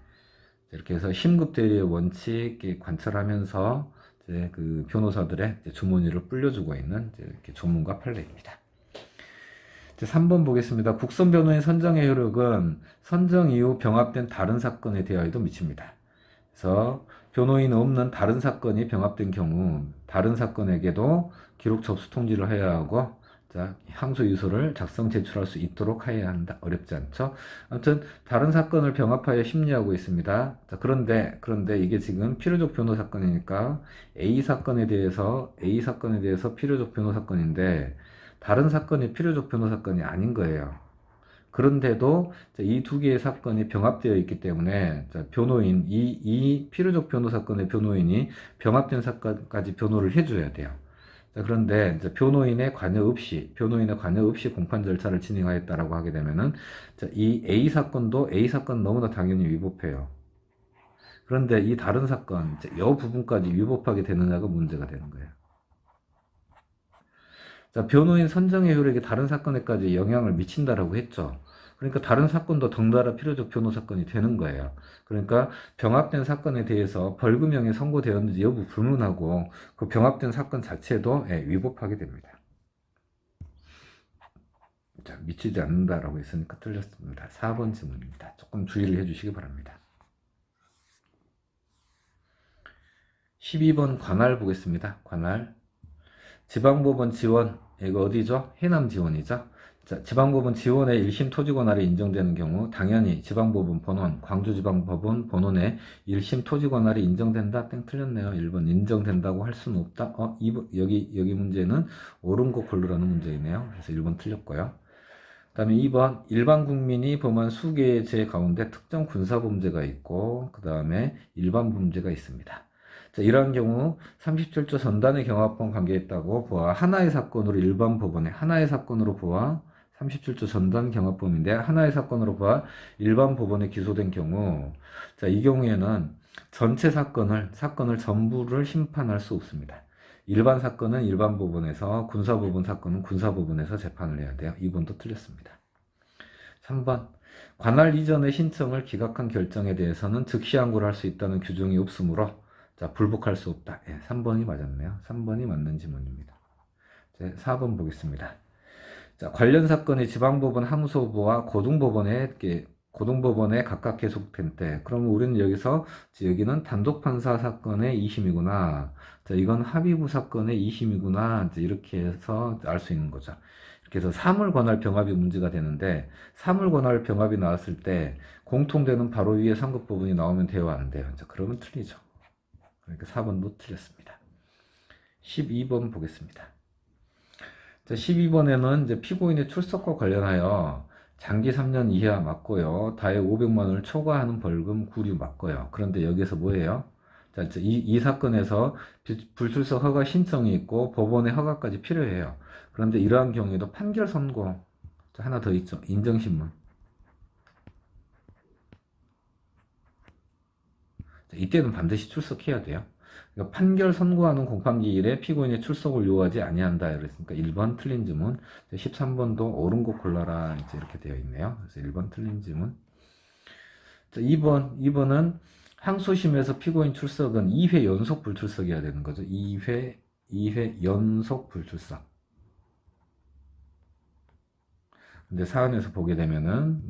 Speaker 1: 이렇게 해서 심급 대리의 원칙 관철하면서 이제 그 변호사들의 주머니를 불려주고 있는 이렇게 전문가 판례입니다. 3번 보겠습니다. 국선 변호인 선정의 효력은 선정 이후 병합된 다른 사건에 대하여도 미칩니다. 그래서 변호인 없는 다른 사건이 병합된 경우 다른 사건에게도 기록 접수 통지를 해야 하고, 항소 유서를 작성 제출할 수 있도록 해야 한다. 어렵지 않죠? 아무튼 다른 사건을 병합하여 심리하고 있습니다. 그런데 이게 지금 필요적 변호 사건이니까 A 사건에 대해서 필요적 변호 사건인데 다른 사건이 필요적 변호 사건이 아닌 거예요. 그런데도 이 두 개의 사건이 병합되어 있기 때문에 변호인, 이 필요적 변호 사건의 변호인이 병합된 사건까지 변호를 해줘야 돼요. 그런데 이제 변호인의 관여 없이 공판 절차를 진행하였다라고 하게 되면은 이 A 사건도 A 사건 너무나 당연히 위법해요. 그런데 이 다른 사건, 이 부분까지 위법하게 되느냐가 문제가 되는 거예요. 변호인 선정의 효력이 다른 사건에까지 영향을 미친다라고 했죠. 그러니까 다른 사건도 덩달아 필요적 변호 사건이 되는 거예요. 그러니까 병합된 사건에 대해서 벌금형이 선고되었는지 여부 불문하고 그 병합된 사건 자체도 위법하게 됩니다. 자, 미치지 않는다라고 했으니까 틀렸습니다. 4번 질문입니다. 조금 주의를 해주시기 바랍니다. 12번 관할 보겠습니다. 관할. 지방법원 지원, 이거 어디죠? 해남 지원이죠. 자, 지방법원 지원에 1심 토지 관할이 인정되는 경우 당연히 지방법원 본원, 광주지방법원 본원에 1심 토지 관할이 인정된다. 땡 틀렸네요. 1번 인정된다고 할 수는 없다. 2번 여기 문제는 옳은 거 고르라는 문제이네요. 그래서 1번 틀렸고요. 그 다음에 2번 일반 국민이 범한 수개의 죄 가운데 특정 군사범죄가 있고 그 다음에 일반 범죄가 있습니다. 자, 이러한 경우 37조 전단의 경합범 관계했다고 보아 하나의 사건으로 일반 법원에 하나의 사건으로 보아 37조 전단 경합범인데 하나의 사건으로 보아 일반 법원에 기소된 경우 자, 이 경우에는 전체 사건을 전부를 심판할 수 없습니다. 일반 사건은 일반 법원에서 군사법원 사건은 군사법원에서 재판을 해야 돼요. 2번도 틀렸습니다. 3번 관할 이전의 신청을 기각한 결정에 대해서는 즉시 항고를 할 수 있다는 규정이 없으므로 자, 불복할 수 없다. 3번이 맞았네요. 3번이 맞는 지문입니다. 자, 4번 보겠습니다. 자, 관련 사건이 지방법원 항소부와 고등법원에 각각 계속된 때, 그러면 우리는 여기는 단독판사 사건의 2심이구나. 자, 이건 합의부 사건의 2심이구나. 이렇게 해서 알 수 있는 거죠. 이렇게 해서 사물관할 병합이 문제가 되는데, 사물관할 병합이 나왔을 때, 공통되는 바로 위에 상급부분이 나오면 돼요, 안 돼요? 자, 그러면 틀리죠. 그러니까 4번도 틀렸습니다. 12번 보겠습니다. 자, 12번에는 이제 피고인의 출석과 관련하여 장기 3년 이하 맞고요. 다해 500만 원을 초과하는 벌금 구류 맞고요. 그런데 여기서 뭐예요? 자, 이 사건에서 불출석 허가 신청이 있고 법원의 허가까지 필요해요. 그런데 이러한 경우에도 판결 선고 자, 하나 더 있죠. 인정신문. 자, 이때는 반드시 출석해야 돼요. 그러니까 판결 선고하는 공판기일에 피고인의 출석을 요하지 아니한다. 그랬으니까 1번 틀린 지문. 13번도 옳은 거 골라라. 이제 이렇게 되어 있네요. 그래서 1번 틀린 지문. 자, 2번은 항소심에서 피고인 출석은 2회 연속 불출석이어야 되는 거죠. 2회 연속 불출석. 근데 사안에서 보게 되면은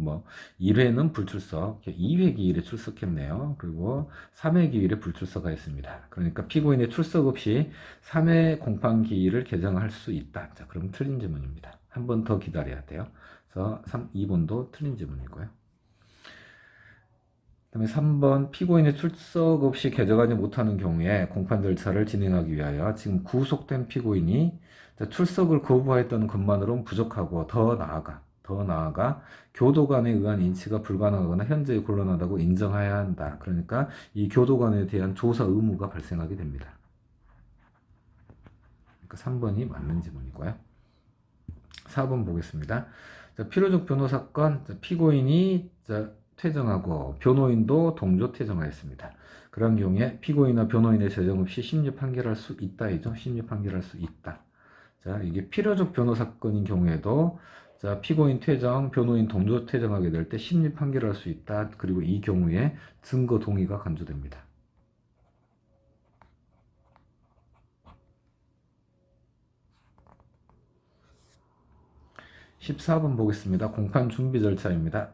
Speaker 1: 1회는 불출석, 2회 기일에 출석했네요. 그리고 3회 기일에 불출석하였습니다. 그러니까 피고인의 출석 없이 3회 공판 기일을 개정할 수 있다. 자, 그럼 틀린 지문입니다. 한 번 더 기다려야 돼요. 그래서 2번도 틀린 지문이고요. 그다음에 3번 피고인의 출석 없이 개정하지 못하는 경우에 공판 절차를 진행하기 위하여 지금 구속된 피고인이 출석을 거부하였다는 것만으로는 부족하고 더 나아가 교도관에 의한 인치가 불가능하거나 현저히 곤란하다고 인정해야 한다. 그러니까 이 교도관에 대한 조사 의무가 발생하게 됩니다. 그러니까 3번이 맞는 지문이고요. 4번 보겠습니다. 자, 필요적 변호 사건 피고인이 퇴정하고 변호인도 동조 퇴정하였습니다. 그런 경우에 피고인과 변호인의 재정 없이 심리 판결할 수 있다이죠. 심리 판결할 수 있다. 자, 이게 필요적 변호 사건인 경우에도 자, 피고인 퇴정, 변호인 동조 퇴정하게 될 때 심리 판결할 수 있다. 그리고 이 경우에 증거 동의가 간주됩니다. (14번) 보겠습니다. 공판 준비 절차입니다.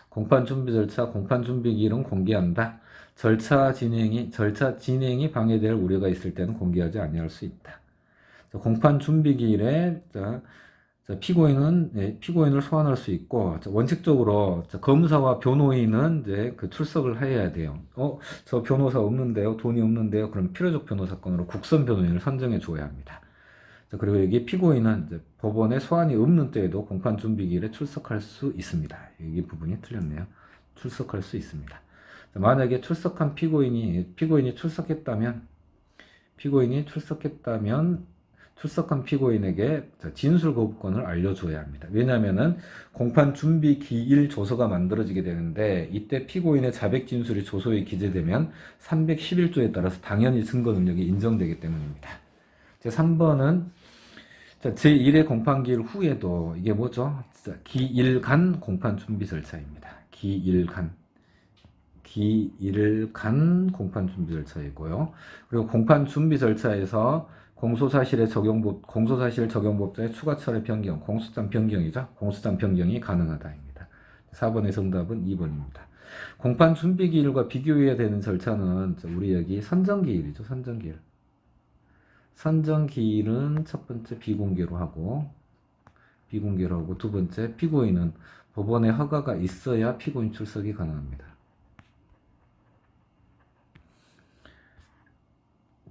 Speaker 1: 공판 준비 절차, 공판 준비 기일은 공개한다. 절차 진행이 방해될 우려가 있을 때는 공개하지 아니할 수 있다. 자, 공판 준비 기일에 피고인을 소환할 수 있고, 원칙적으로 검사와 변호인은 이제 그 출석을 해야 돼요. 저 변호사 없는데요, 돈이 없는데요. 그럼 필요적 변호 사건으로 국선 변호인을 선정해 줘야 합니다. 그리고 여기 피고인은 이제 법원에 소환이 없는 때에도 공판 준비 기일에 출석할 수 있습니다. 이 부분이 틀렸네요. 출석할 수 있습니다. 만약에 출석한 피고인이 출석했다면 출석한 피고인에게 진술 거부권을 알려줘야 합니다. 왜냐하면은 공판 준비 기일 조서가 만들어지게 되는데 이때 피고인의 자백 진술이 조서에 기재되면 311조에 따라서 당연히 증거 능력이 인정되기 때문입니다. 제 3번은 자, 제1회 공판기일 후에도 이게 뭐죠? 자, 기일간 공판 준비 절차입니다. 기일간 공판 준비 절차이고요. 그리고 공판 준비 절차에서 공소사실 적용법자의 추가 처리 변경, 공소장 변경이죠. 공소장 변경이 가능하다입니다. 4번의 정답은 2번입니다. 공판 준비 기일과 비교해야 되는 절차는 우리 여기 선정기일이죠. 선정기일. 선정기일은 첫 번째 비공개로 하고 두 번째 피고인은 법원의 허가가 있어야 피고인 출석이 가능합니다.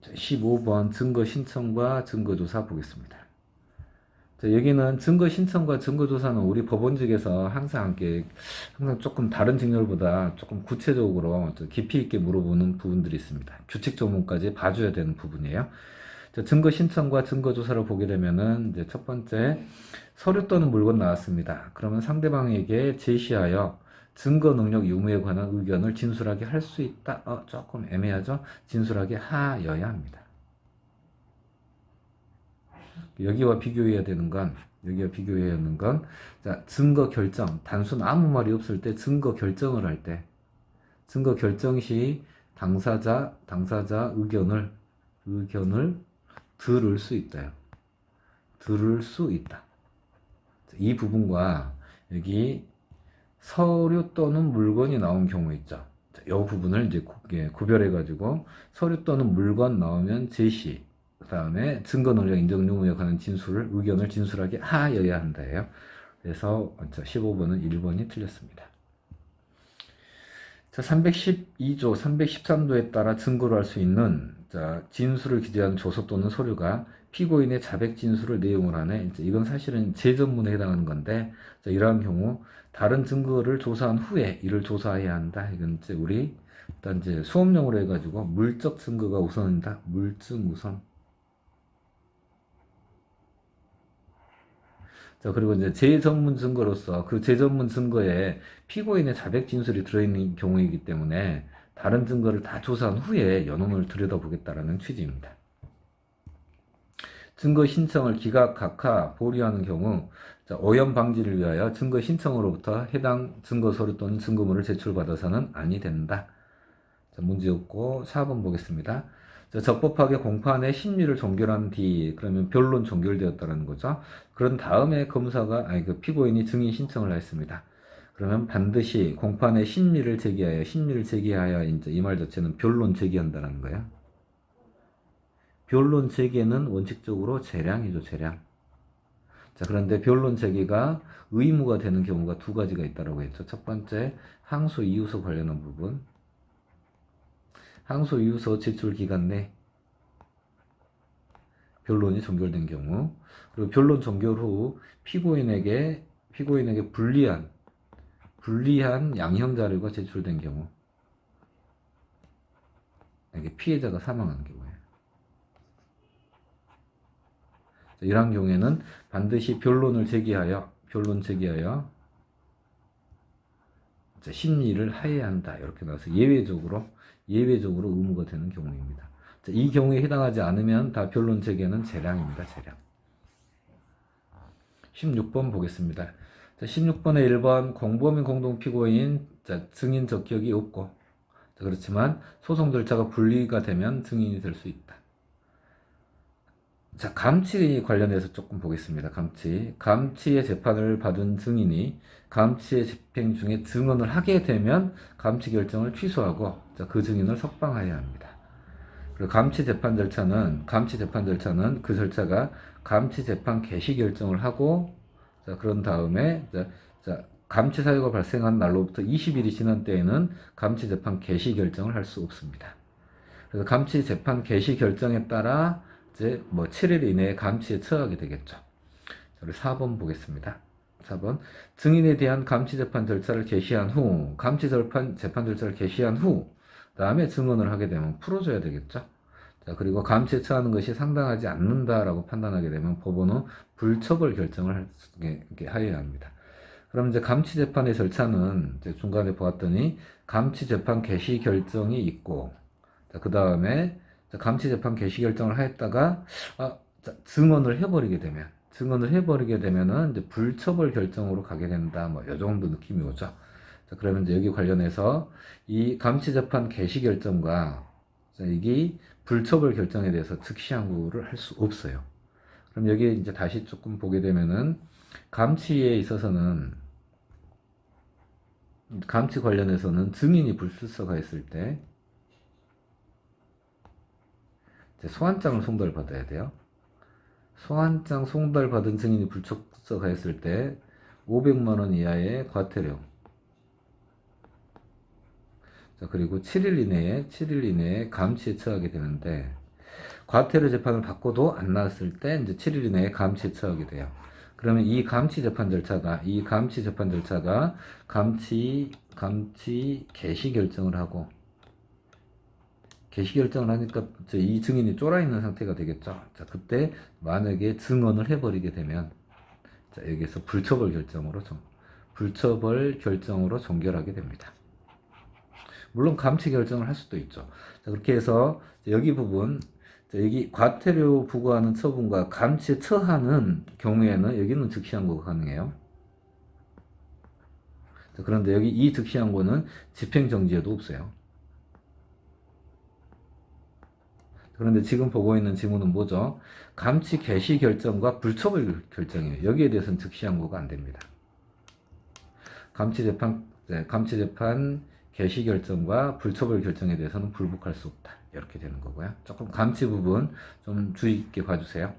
Speaker 1: 15번 증거 신청과 증거조사 보겠습니다. 자, 여기는 증거 신청과 증거조사는 우리 법원직에서 항상 조금 다른 직렬보다 조금 구체적으로 깊이 있게 물어보는 부분들이 있습니다. 규칙 조문까지 봐줘야 되는 부분이에요. 자, 증거 신청과 증거 조사를 보게 되면은 이제 첫 번째 서류 또는 물건 나왔습니다. 그러면 상대방에게 제시하여 증거 능력 유무에 관한 의견을 진술하게 할 수 있다. 조금 애매하죠? 진술하게 하여야 합니다. 여기와 비교해야 하는 건 자, 증거 결정. 단순 아무 말이 없을 때 증거 결정을 할 때 증거 결정 시 당사자 의견을 들을 수 있다요. 들을 수 있다. 이 부분과 여기 서류 또는 물건이 나온 경우 있죠. 이 부분을 이제 구별해가지고 서류 또는 물건 나오면 제시, 그 다음에 증거 능력 인정 유무에 관한 의견을 진술하게 하여야 한다예요. 그래서 15번은 1번이 틀렸습니다. 자, 312조, 313조에 따라 증거로 할 수 있는 진술을 기재한 조서 또는 서류가 피고인의 자백 진술을 내용을 하네. 이건 사실은 제전문에 해당하는 건데, 이러한 경우 다른 증거를 조사한 후에 이를 조사해야 한다. 이건 우리 일단 수업용으로 해가지고 물적 증거가 우선이다. 물증 우선. 자, 그리고 제전문 증거로서 그 제전문 증거에 피고인의 자백 진술이 들어있는 경우이기 때문에 다른 증거를 다 조사한 후에 연원을 들여다보겠다라는 취지입니다. 증거 신청을 기각, 각하, 보류하는 경우 오염 방지를 위하여 증거 신청으로부터 해당 증거 서류 또는 증거물을 제출받아서는 아니 된다. 문제 없고 4번 보겠습니다. 적법하게 공판의 심리를 종결한 뒤 그러면 변론 종결되었다는 거죠. 그런 다음에 피고인이 증인 신청을 했습니다. 그러면 반드시 공판의 심리를 제기하여 이제 이 말 자체는 변론 제기한다는 거예요. 변론 제기는 원칙적으로 재량이죠, 재량. 자, 그런데 변론 제기가 의무가 되는 경우가 두 가지가 있다고 했죠. 첫 번째, 항소 이유서 관련한 부분. 항소 이유서 제출 기간 내 변론이 종결된 경우, 그리고 변론 종결 후 피고인에게 불리한 양형 자료가 제출된 경우, 이게 피해자가 사망한 경우예요. 이러한 경우에는 반드시 변론 제기하여 심리를 하여야 한다. 이렇게 나와서 예외적으로 의무가 되는 경우입니다. 이 경우에 해당하지 않으면 다 변론 제기는 재량입니다. 재량. 16번 보겠습니다. 16번에 1번 공범인 공동피고인 증인 적격이 없고 그렇지만 소송 절차가 분리가 되면 증인이 될 수 있다. 자, 감치 관련해서 조금 보겠습니다. 감치의 재판을 받은 증인이 감치의 집행 중에 증언을 하게 되면 감치 결정을 취소하고 그 증인을 석방해야 합니다. 그리고 감치 재판 절차는 그 절차가 감치 재판 개시 결정을 하고 그런 다음에 감치 사유가 발생한 날로부터 20일이 지난 때에는 감치 재판 개시 결정을 할 수 없습니다. 그래서 감치 재판 개시 결정에 따라 7일 이내에 감치에 처하게 되겠죠. 우리 4번 보겠습니다. 4번 증인에 대한 감치 재판 절차를 개시한 후 다음에 증언을 하게 되면 풀어줘야 되겠죠. 자, 그리고 감치에 처하는 것이 상당하지 않는다라고 판단하게 되면 법원은 불처벌 결정을 하여야 합니다. 그럼 이제 감치 재판의 절차는 중간에 보았더니 감치 재판 개시 결정이 있고, 그 다음에 감치 재판 개시 결정을 하였다가 증언을 해버리게 되면 증언을 해버리게 되면은 이제 불처벌 결정으로 가게 된다. 뭐, 요 정도 느낌이 오죠. 자, 그러면 이제 여기 관련해서 이 감치재판 개시 결정과 이게 불처벌 결정에 대해서 즉시 항고를 할 수 없어요. 그럼 여기에 이제 다시 조금 보게 되면은 감치에 있어서는 감치 관련해서는 증인이 불출석하였을 때 소환장을 송달받아야 돼요. 소환장 송달받은 증인이 불출석하였을 때 500만 원 이하의 과태료. 자, 그리고 7일 이내에 감치에 처하게 되는데 과태료 재판을 받고도 안 나왔을 때 이제 7일 이내에 감치에 처하게 돼요. 그러면 이 감치 재판 절차가 감치 개시 결정을 하고 개시 결정을 하니까 이 증인이 쫄아 있는 상태가 되겠죠. 자, 그때 만약에 증언을 해버리게 되면 자, 여기서 불처벌 결정으로 종결하게 됩니다. 물론 감치 결정을 할 수도 있죠. 자, 그렇게 해서 여기 부분 여기 과태료 부과하는 처분과 감치에 처하는 경우에는 여기는 즉시항고가 가능해요. 자, 그런데 여기 이 즉시항고는 집행정지에도 없어요. 그런데 지금 보고 있는 지문은 뭐죠? 감치 개시 결정과 불처벌 결정이에요. 여기에 대해서는 즉시항고가 안 됩니다. 감치재판 개시 결정과 불처벌 결정에 대해서는 불복할 수 없다. 이렇게 되는 거고요. 조금 감치 부분 좀 주의 있게 봐주세요.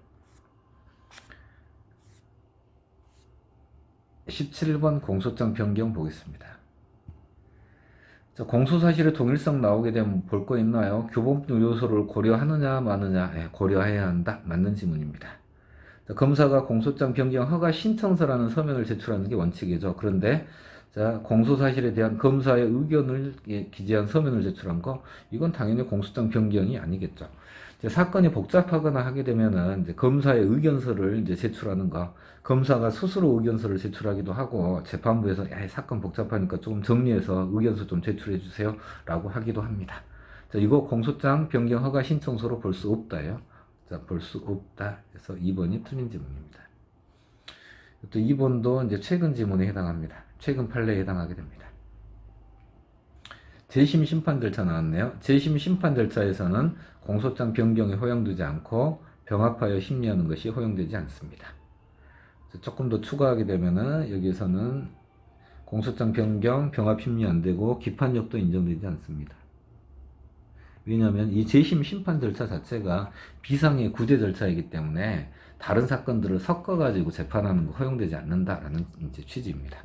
Speaker 1: 17번 공소장 변경 보겠습니다. 자, 공소사실의 동일성 나오게 되면 볼 거 있나요? 교본법 요소를 고려하느냐 마느냐. 네, 고려해야 한다. 맞는 지문입니다. 자, 검사가 공소장 변경 허가 신청서라는 서면을 제출하는 게 원칙이죠. 그런데 자, 공소사실에 대한 검사의 의견을 기재한 서면을 제출한 거, 이건 당연히 공소장 변경이 아니겠죠. 이제 사건이 복잡하거나 하게 되면은 이제 검사의 의견서를 이제 제출하는 거, 검사가 스스로 의견서를 제출하기도 하고 재판부에서 야, 사건 복잡하니까 좀 정리해서 의견서 좀 제출해 주세요라고 하기도 합니다. 자, 이거 공소장 변경 허가 신청서로 볼 수 없다요. 자, 볼 수 없다. 그래서 2번이 틀린 지문입니다. 또 2번도 이제 최근 지문에 해당합니다. 최근 판례에 해당하게 됩니다. 재심 심판 절차 나왔네요. 재심 심판 절차에서는 공소장 변경이 허용되지 않고 병합하여 심리하는 것이 허용되지 않습니다. 조금 더 추가하게 되면은 여기서는 공소장 변경, 병합 심리 안 되고 기판력도 인정되지 않습니다. 왜냐하면 이 재심 심판 절차 자체가 비상의 구제 절차이기 때문에 다른 사건들을 섞어가지고 재판하는 거 허용되지 않는다라는 이제 취지입니다.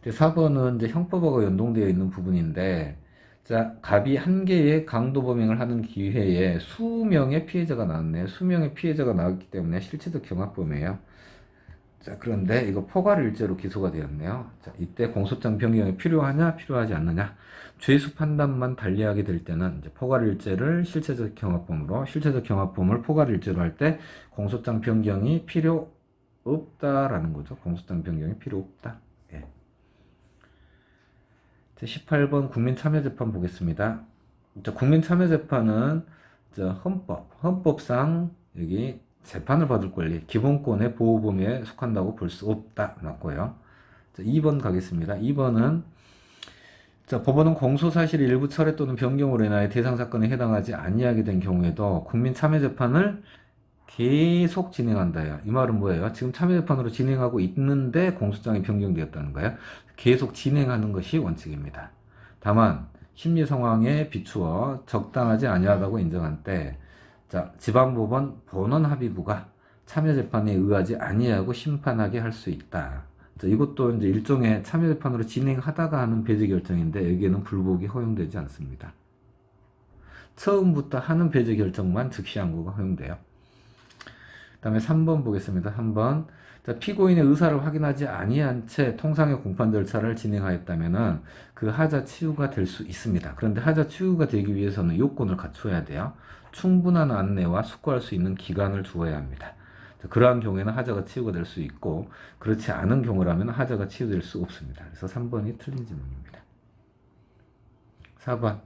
Speaker 1: 4번은 이제 형법하고 연동되어 있는 부분인데, 자, 갑이 한 개의 강도 범행을 하는 기회에 수명의 피해자가 나왔네요. 수명의 피해자가 나왔기 때문에 실체적 경합범이에요. 자, 그런데 이거 포괄일죄로 기소가 되었네요. 자, 이때 공소장 변경이 필요하냐, 필요하지 않느냐. 죄수 판단만 달리하게 될 때는 이제 포괄일죄를 실체적 경합범을 포괄일죄로 할 때 공소장 변경이 필요 없다라는 거죠. 공소장 변경이 필요 없다. 예. 18번 국민참여재판 보겠습니다. 국민참여재판은 헌법상 여기 재판을 받을 권리, 기본권의 보호 범위에 속한다고 볼 수 없다. 맞고요. 2번 가겠습니다. 2번은 법원은 공소사실의 일부 철회 또는 변경으로 인하여 대상 사건에 해당하지 아니하게 된 경우에도 국민참여재판을 계속 진행한다요. 이 말은 뭐예요? 지금 참여재판으로 진행하고 있는데 공소장이 변경되었다는 거예요. 계속 진행하는 것이 원칙입니다. 다만 심리 상황에 비추어 적당하지 아니하다고 인정한 때, 자, 지방법원 본원합의부가 참여재판에 의하지 아니하고 심판하게 할 수 있다. 자, 이것도 이제 일종의 참여재판으로 진행하다가 하는 배제 결정인데 여기에는 불복이 허용되지 않습니다. 처음부터 하는 배제 결정만 즉시항고가 허용돼요. 그 다음에 3번 보겠습니다. 3번. 자, 피고인의 의사를 확인하지 아니한 채 통상의 공판 절차를 진행하였다면은 그 하자 치유가 될 수 있습니다. 그런데 하자 치유가 되기 위해서는 요건을 갖춰야 돼요. 충분한 안내와 숙고할 수 있는 기간을 주어야 합니다. 자, 그러한 경우에는 하자가 치유가 될 수 있고, 그렇지 않은 경우라면 하자가 치유될 수 없습니다. 그래서 3번이 틀린 질문입니다. 4번.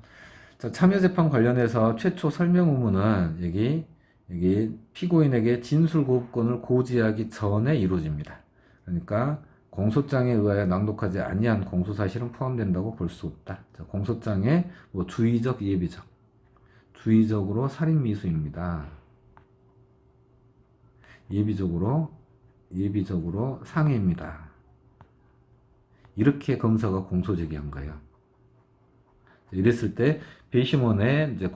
Speaker 1: 자, 참여재판 관련해서 최초 설명 의무는 여기 여기 피고인에게 진술거부권을 고지하기 전에 이루어집니다. 그러니까 공소장에 의하여 낭독하지 아니한 공소사실은 포함된다고 볼 수 없다. 자, 공소장에 뭐 주의적, 예비적. 주의적으로 살인미수입니다. 예비적으로 상해입니다. 이렇게 검사가 공소 제기한 거예요. 이랬을 때 배심원의 이제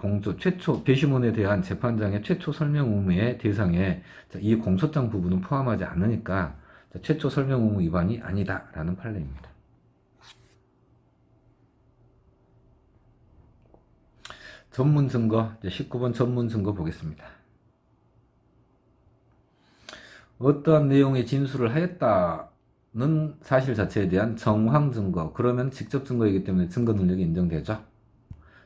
Speaker 1: 배심원에 대한 재판장의 최초 설명 의무의 대상에 이 공소장 부분은 포함하지 않으니까 최초 설명 의무 위반이 아니다라는 판례입니다. 전문 증거, 19번 전문 증거 보겠습니다. 어떠한 내용의 진술을 하였다는 사실 자체에 대한 정황 증거, 그러면 직접 증거이기 때문에 증거 능력이 인정되죠.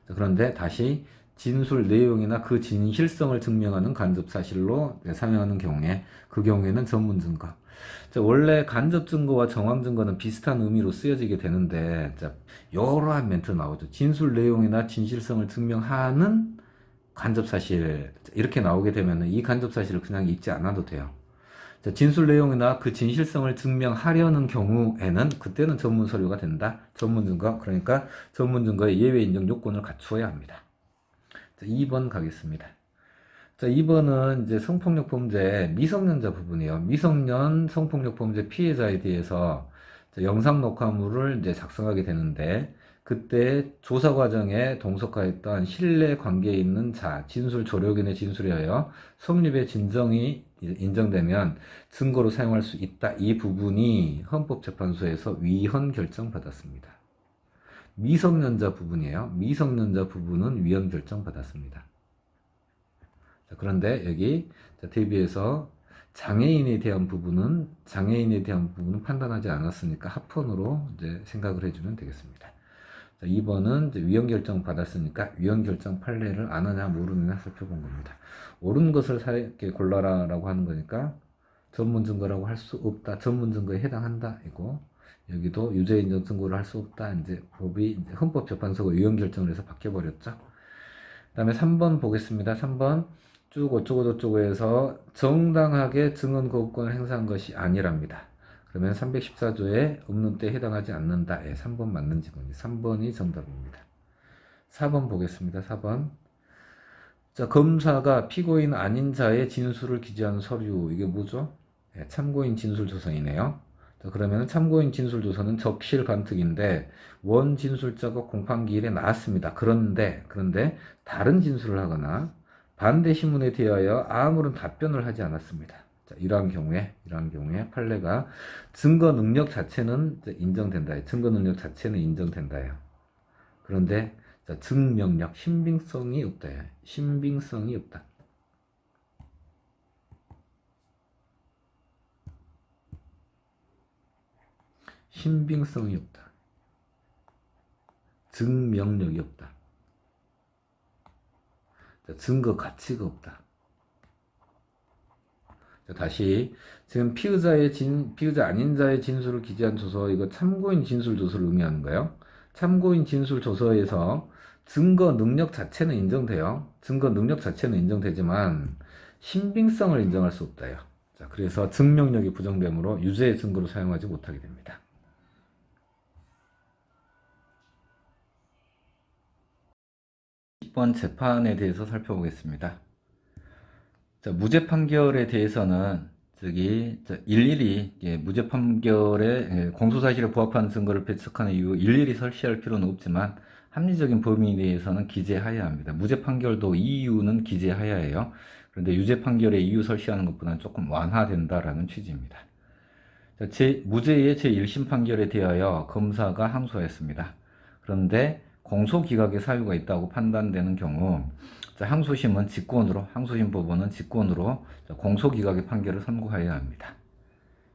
Speaker 1: 그런데 다시 진술 내용이나 그 진실성을 증명하는 간접 사실로 사용하는 경우에 그 경우에는 전문 증거. 원래 간접 증거와 정황 증거는 비슷한 의미로 쓰여지게 되는데 여러한 멘트 나오죠. 진술 내용이나 진실성을 증명하는 간접 사실 이렇게 나오게 되면 이 간접 사실을 그냥 읽지 않아도 돼요. 진술 내용이나 그 진실성을 증명하려는 경우에는 그때는 전문 서류가 된다. 전문 증거. 그러니까 전문 증거의 예외 인정 요건을 갖추어야 합니다. 2번 가겠습니다. 2번은 이제 성폭력 범죄 미성년자 부분이에요. 미성년 성폭력 범죄 피해자에 대해서 영상 녹화물을 이제 작성하게 되는데 그때 조사 과정에 동석하였던 신뢰 관계에 있는 자, 진술 조력인의 진술에 하여 성립의 진정이 인정되면 증거로 사용할 수 있다. 이 부분이 헌법재판소에서 위헌 결정 받았습니다. 미성년자 부분이에요. 미성년자 부분은 위헌 결정 받았습니다. 그런데 여기 대비해서 장애인에 대한 부분은 판단하지 않았으니까 합헌으로 이제 생각을 해주면 되겠습니다. 2번은 이제 위헌 결정 받았으니까 위헌 결정 판례를 아느냐 모르느냐 살펴본 겁니다. 옳은 것을 이렇게 골라라라고 하는 거니까 전문 증거라고 할 수 없다. 전문 증거에 해당한다. 이거 여기도 유죄 인정 증거를 할 수 없다. 이제 법이 이제 헌법재판소가 위헌 결정을 해서 바뀌어 버렸죠. 그다음에 3번 보겠습니다. 3번 쭉 어쩌고 저쩌고 해서 정당하게 증언 거부권을 행사한 것이 아니랍니다. 그러면 314조에 없는 때에 해당하지 않는다. 3번 맞는 지문이 3번이 정답입니다. 4번 보겠습니다. 4번. 자, 검사가 피고인 아닌 자의 진술을 기재한 서류. 이게 뭐죠? 참고인 진술 조서이네요. 자, 그러면 참고인 진술 조서는 적실 간특인데 원 진술자가 공판기일에 나왔습니다. 그런데 다른 진술을 하거나 반대 신문에 대하여 아무런 답변을 하지 않았습니다. 자, 이러한 경우에 판례가 증거 능력 자체는 인정된다. 증거 능력 자체는 인정된다요. 그런데 자, 증명력, 신빙성이 없다. 신빙성이 없다. 신빙성이 없다. 증명력이 없다. 자, 증거 가치가 없다. 자, 다시 지금 피의자 아닌 자의 진술을 기재한 조서, 이거 참고인 진술 조서를 의미하는 거예요. 참고인 진술 조서에서 증거 능력 자체는 인정돼요. 증거 능력 자체는 인정되지만 신빙성을 인정할 수 없다요. 자, 그래서 증명력이 부정되므로 유죄의 증거로 사용하지 못하게 됩니다. 10번 재판에 대해서 살펴보겠습니다. 자, 무죄 판결에 대해서는 일일이 무죄 판결에 공소사실에 부합하는 증거를 배척하는 이유 일일이 설치할 필요는 없지만 합리적인 범위에 대해서는 기재하여야 합니다. 무죄 판결도 이유는 기재하여야 해요. 그런데 유죄 판결에 이유 설치하는 것보다는 조금 완화된다라는 취지입니다. 자, 무죄의 제1심 판결에 대하여 검사가 항소했습니다. 그런데 공소기각의 사유가 있다고 판단되는 경우 항소심 법원은 직권으로 공소기각의 판결을 선고하여야 합니다.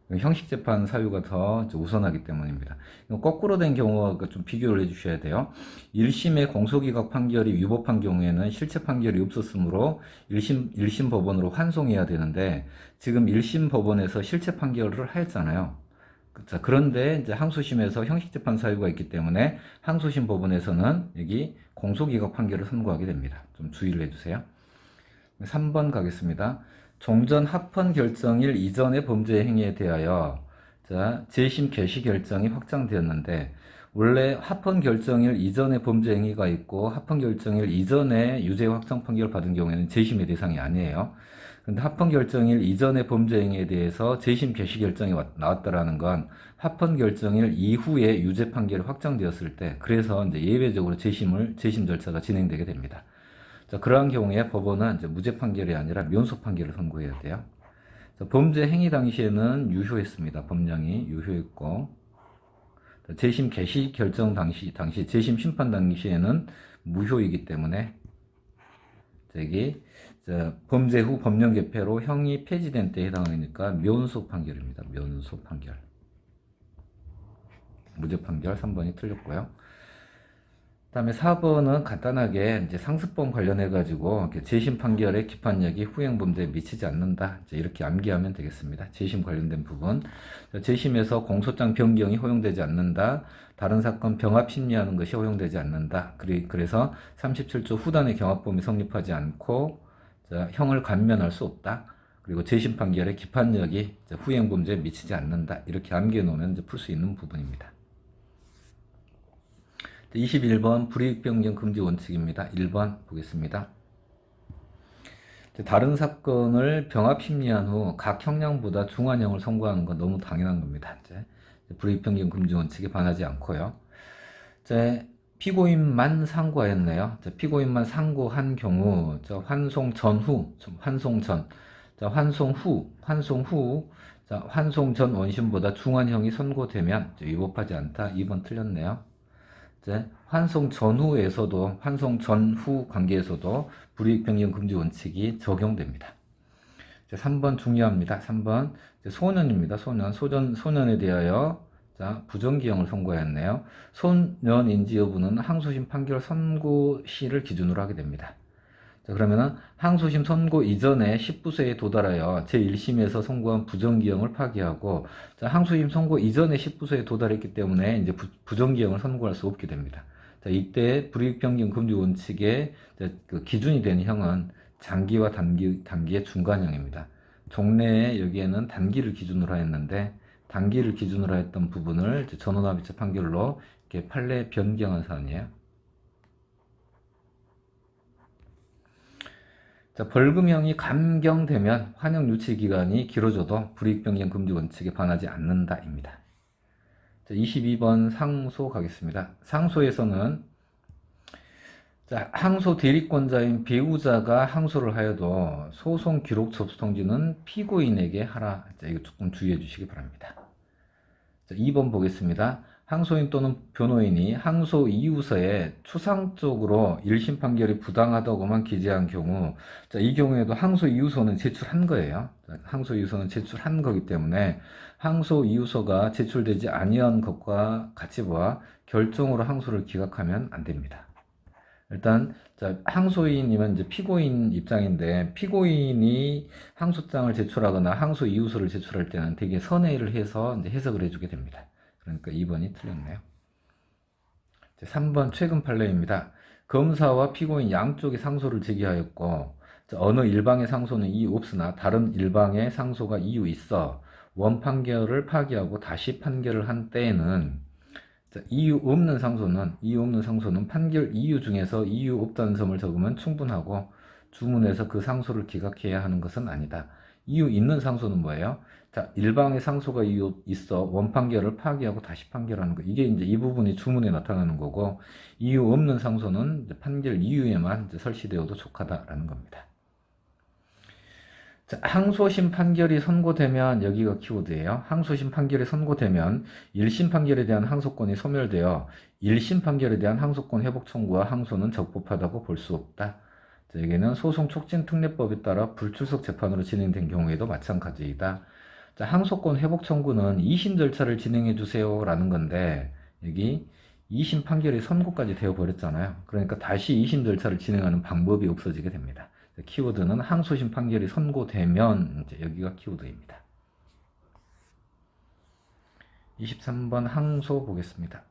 Speaker 1: 형식재판 사유가 더 우선하기 때문입니다. 거꾸로 된 경우가 좀 비교를 해주셔야 돼요. 1심의 공소기각 판결이 위법한 경우에는 실체 판결이 없었으므로 1심 법원으로 환송해야 되는데 지금 1심 법원에서 실체 판결을 하였잖아요. 자, 그런데 이제 항소심에서 형식재판 사유가 있기 때문에 항소심 법원에서는 여기 공소기각 판결을 선고하게 됩니다. 좀 주의를 해주세요. 3번 가겠습니다. 종전 합헌 결정일 이전의 범죄 행위에 대하여 재심 개시 결정이 확정되었는데 원래 합헌 결정일 이전의 범죄 행위가 있고 합헌 결정일 이전에 유죄 확정 판결을 받은 경우에는 재심의 대상이 아니에요. 근데 합헌 결정일 이전의 범죄 행위에 대해서 재심 개시 결정이 나왔다라는 건 합헌 결정일 이후에 유죄 판결이 확정되었을 때 그래서 이제 예외적으로 재심 절차가 진행되게 됩니다. 그러한 경우에 법원은 이제 무죄 판결이 아니라 면소 판결을 선고해야 돼요. 범죄 행위 당시에는 유효했습니다. 법령이 유효했고 재심 개시 결정 당시 재심 심판 당시에는 무효이기 때문에 여기 범죄 후 법령 개폐로 형이 폐지된 때에 해당하니까 면소 판결입니다. 면소 판결. 무죄 판결 3번이 틀렸고요. 그다음에 4번은 간단하게 이제 상습범 관련해 가지고 재심 판결의 기판력이 후행 범죄에 미치지 않는다. 이렇게 암기하면 되겠습니다. 재심 관련된 부분. 재심에서 공소장 변경이 허용되지 않는다. 다른 사건 병합 심리하는 것이 허용되지 않는다. 그래서 37조 후단의 경합범이 성립하지 않고 형을 감면할 수 없다. 그리고 재심 판결의 기판력이 후행 범죄에 미치지 않는다. 이렇게 암기해 놓으면 풀 수 있는 부분입니다. 21번 불이익 변경 금지 원칙입니다. 1번 보겠습니다. 다른 사건을 병합 심리한 후 각 형량보다 중한형을 선고하는 건 너무 당연한 겁니다. 불이익 변경 금지 원칙에 반하지 않고요. 피고인만 상고하였네요. 피고인만 상고한 경우 환송 전후, 환송 전, 환송 후, 환송 전 원심보다 중한형이 선고되면 위법하지 않다. 2번 틀렸네요. 환송 전후에서도 환송 전후 관계에서도 불이익 변경 금지 원칙이 적용됩니다. 3번 중요합니다. 3번 소년입니다. 소년에 대하여 부정기형을 선고하였네요. 소년인지 여부는 항소심 판결 선고 시를 기준으로 하게 됩니다. 그러면은 항소심 선고 이전에 10부세에 도달하여 제1심에서 선고한 부정기형을 파기하고 항소심 선고 이전에 10부세에 도달했기 때문에 이제 부정기형을 선고할 수 없게 됩니다. 이때 불이익 변경 금지 원칙의 그 기준이 되는 형은 장기와 단기의 중간형입니다. 종래에 여기에는 단기를 기준으로 하였는데 단기를 기준으로 했던 부분을 전원합의체 판결로 이렇게 판례 변경한 사안이에요. 벌금형이 감경되면 환영 유치 기간이 길어져도 불이익 변경 금지 원칙에 반하지 않는다입니다. 22번 상소 가겠습니다. 상소에서는 항소 대리권자인 배우자가 항소를 하여도 소송 기록 접수 통지는 피고인에게 하라. 이거 조금 주의해 주시기 바랍니다. 2번 보겠습니다. 항소인 또는 변호인이 항소 이유서에 추상적으로 1심 판결이 부당하다고만 기재한 경우 이 경우에도 항소 이유서는 제출한 거예요. 항소 이유서는 제출한 거기 때문에 항소 이유서가 제출되지 아니한 것과 같이 보아 결정으로 항소를 기각하면 안 됩니다. 일단 항소인이면 이제 피고인 입장인데 피고인이 항소장을 제출하거나 항소 이유서를 제출할 때는 되게 선회를 해서 이제 해석을 해주게 됩니다. 그러니까 2번이 틀렸네요. 3번 최근 판례입니다. 검사와 피고인 양쪽이 상소를 제기하였고 어느 일방의 상소는 이유 없으나 다른 일방의 상소가 이유 있어 원 판결을 파기하고 다시 판결을 한 때에는 이유 없는 상소는 판결 이유 중에서 이유 없다는 점을 적으면 충분하고 주문해서 그 상소를 기각해야 하는 것은 아니다. 이유 있는 상소는 뭐예요? 일방의 상소가 이유 있어 원 판결을 파기하고 다시 판결하는 거. 이게 이제 이 부분이 주문에 나타나는 거고, 이유 없는 상소는 판결 이유에만 설시되어도 족하다라는 겁니다. 항소심 판결이 선고되면, 여기가 키워드예요. 항소심 판결이 선고되면 1심 판결에 대한 항소권이 소멸되어 1심 판결에 대한 항소권 회복 청구와 항소는 적법하다고 볼 수 없다. 여기는 소송촉진특례법에 따라 불출석 재판으로 진행된 경우에도 마찬가지이다. 항소권 회복 청구는 2심 절차를 진행해 주세요 라는 건데, 여기 2심 판결이 선고까지 되어 버렸잖아요. 그러니까 다시 2심 절차를 진행하는 방법이 없어지게 됩니다. 키워드는 항소심 판결이 선고되면, 이제 여기가 키워드입니다. 23번 항소 보겠습니다.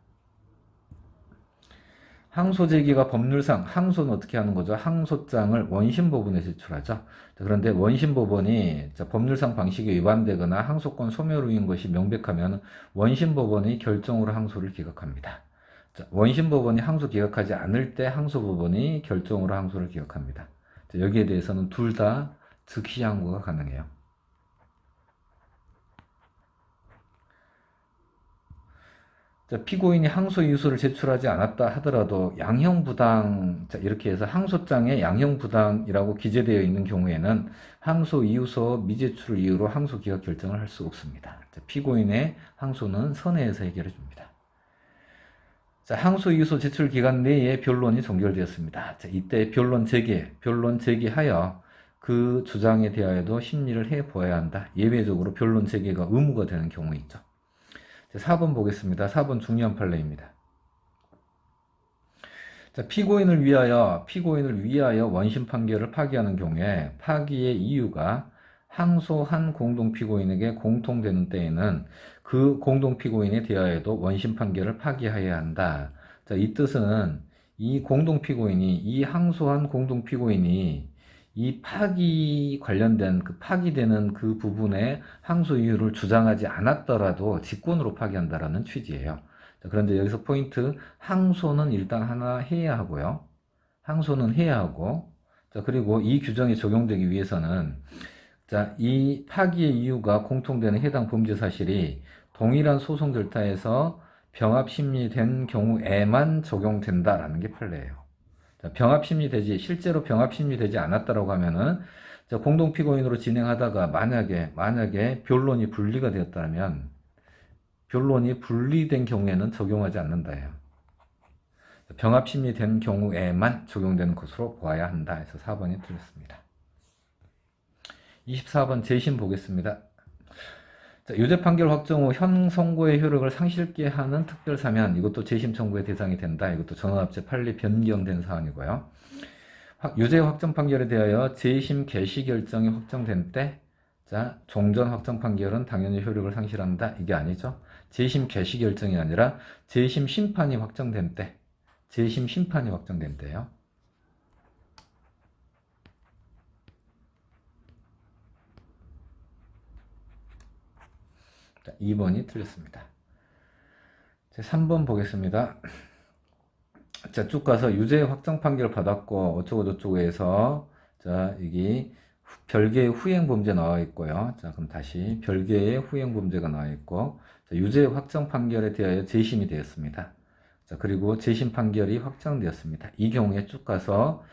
Speaker 1: 항소 제기가 법률상 항소는 어떻게 하는 거죠? 항소장을 원심법원에 제출하죠. 그런데 원심법원이 법률상 방식이 위반되거나 항소권 소멸후인 것이 명백하면 원심법원이 결정으로 항소를 기각합니다. 원심법원이 항소 기각하지 않을 때 항소법원이 결정으로 항소를 기각합니다. 여기에 대해서는 둘 다 즉시 항고가 가능해요. 피고인이 항소 이유서를 제출하지 않았다 하더라도 양형부당, 이렇게 해서 항소장에 양형부당이라고 기재되어 있는 경우에는 항소 이유서 미제출을 이유로 항소 기각 결정을 할 수 없습니다. 피고인의 항소는 선회에서 해결해 줍니다. 항소 이유서 제출 기간 내에 변론이 종결되었습니다. 이때 변론 제기하여 그 주장에 대하여도 심리를 해보아야 한다. 예외적으로 변론 제기가 의무가 되는 경우 있죠. 4번 보겠습니다. 4번 중요한 판례입니다. 피고인을 위하여 원심 판결을 파기하는 경우에 파기의 이유가 항소한 공동피고인에게 공통되는 때에는 그 공동피고인에 대하여도 원심 판결을 파기하여야 한다. 이 뜻은 이 항소한 공동피고인이 이 파기 관련된 파기되는 그 부분에 항소 이유를 주장하지 않았더라도 직권으로 파기한다라는 취지예요. 그런데 여기서 포인트, 항소는 일단 하나 해야 하고요. 항소는 해야 하고, 그리고 이 규정이 적용되기 위해서는 이 파기의 이유가 공통되는 해당 범죄 사실이 동일한 소송 절차에서 병합 심리된 경우에만 적용된다라는 게 판례예요. 실제로 병합 심리되지 않았다라고 하면은 공동피고인으로 진행하다가 만약에 변론이 분리가 되었다면 변론이 분리된 경우에는 적용하지 않는다예요. 병합 심리된 경우에만 적용되는 것으로 보아야 한다 해서 4번이 틀렸습니다. 24번 재심 보겠습니다. 유죄 판결 확정 후 현 선고의 효력을 상실케 하는 특별사면, 이것도 재심 청구의 대상이 된다. 이것도 전원합체 판례 변경된 사안이고요. 유죄 확정 판결에 대하여 재심 개시 결정이 확정된 때, 종전 확정 판결은 당연히 효력을 상실한다. 이게 아니죠. 재심 개시 결정이 아니라 재심 심판이 확정된 때요. 2번이 틀렸습니다. 3번 보겠습니다. 쭉 가서 유죄 확정 판결 받았고 어쩌고저쩌고 해서 여기 별개의 후행범죄 나와 있고요. 그럼 다시 별개의 후행범죄가 나와 있고 유죄 확정 판결에 대하여 재심이 되었습니다. 그리고 재심 판결이 확정되었습니다. 이 경우에 쭉 가서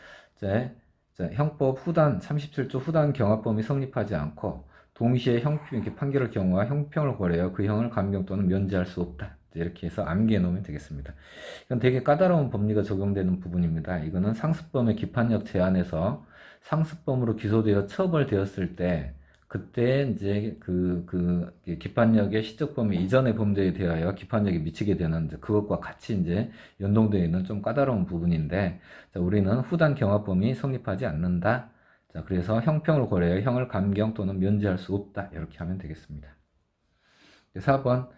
Speaker 1: 형법 후단 37조 후단 경합범위 성립하지 않고 동시에 판결의 경우와 형평을 고려하여 그 형을 감경 또는 면제할 수 없다. 이렇게 해서 암기해 놓으면 되겠습니다. 이건 되게 까다로운 법리가 적용되는 부분입니다. 이거는 상습범의 기판력 제한에서 상습범으로 기소되어 처벌되었을 때 그때 이제 기판력의 시적 범위 이전의 범죄에 대하여 기판력이 미치게 되는 그것과 같이 이제 연동되어 있는 좀 까다로운 부분인데, 우리는 후단 경합 범위 성립하지 않는다. 그래서 형평을 고려해 형을 감경 또는 면제할 수 없다. 이렇게 하면 되겠습니다. 4번.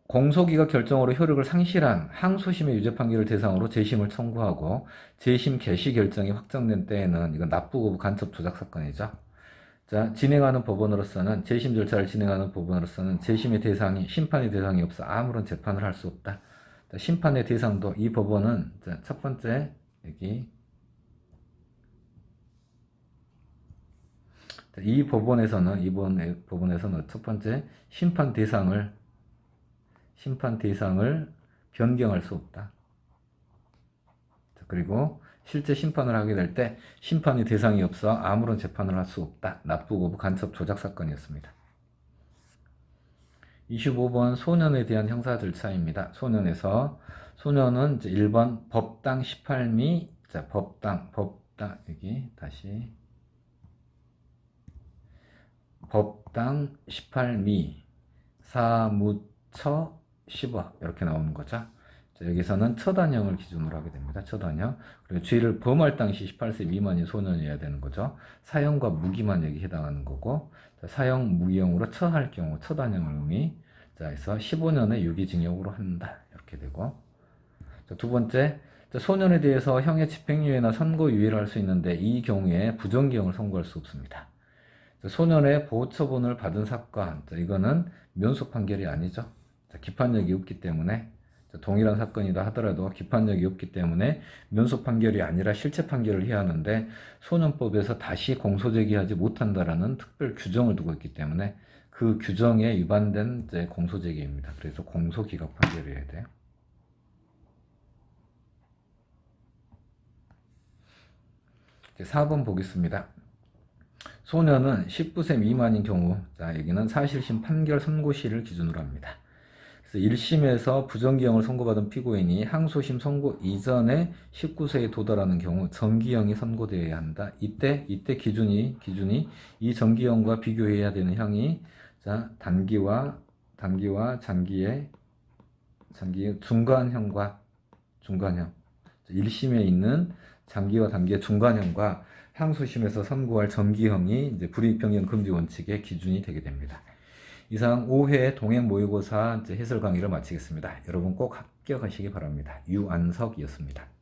Speaker 1: 공소기각 결정으로 효력을 상실한 항소심의 유죄 판결을 대상으로 재심을 청구하고 재심 개시 결정이 확정된 때에는 이건 납부 거부 간첩 조작 사건이죠. 진행하는 법원으로서는 재심 절차를 진행하는 법원으로서는 재심의 대상이 심판의 대상이 없어 아무런 재판을 할 수 없다. 심판의 대상도 이 법원은 첫 번째 여기 이 법원에서는 첫 번째 심판 대상을 변경할 수 없다. 그리고 실제 심판을 하게 될 때 심판의 대상이 없어 아무런 재판을 할 수 없다. 납부 거부 간첩 조작 사건이었습니다. 25번 소년에 대한 형사 절차입니다. 소년은 이제 1번 법당 18미, 법당 여기 다시 법당 18미 사무처 10억 이렇게 나오는 거죠. 여기서는 처단형을 기준으로 하게 됩니다. 처단형. 그리고 죄를 범할 당시 18세 미만인 소년이어야 되는 거죠. 사형과 무기만 여기 해당하는 거고, 사형, 무기형으로 처할 경우 처단형을 의미. 그래서 15년의 유기징역으로 한다. 이렇게 되고. 두 번째, 소년에 대해서 형의 집행유예나 선고유예를 할 수 있는데 이 경우에 부정기형을 선고할 수 없습니다. 소년의 보호처분을 받은 사건, 이거는 면소 판결이 아니죠. 기판력이 없기 때문에 동일한 사건이다 하더라도 기판력이 없기 때문에 면소 판결이 아니라 실체 판결을 해야 하는데 소년법에서 다시 공소 제기하지 못한다라는 특별 규정을 두고 있기 때문에 그 규정에 위반된 공소 제기입니다. 그래서 공소 기각 판결이어야 돼요. 4번 보겠습니다. 소년은 19세 미만인 경우, 자, 여기는 사실심 판결 선고시를 기준으로 합니다. 그래서 1심에서 부정기형을 선고받은 피고인이 항소심 선고 이전에 19세에 도달하는 경우 정기형이 선고되어야 한다. 이때 기준이 이 정기형과 비교해야 되는 형이, 자, 단기와 장기의 중간형. 1심에 있는 장기와 단기의 중간형과 항소심에서 선고할 정기형이 이제 불이익 변경 금지 원칙의 기준이 되게 됩니다. 이상 5회 동행 모의고사 해설 강의를 마치겠습니다. 여러분 꼭 합격하시기 바랍니다. 유안석이었습니다.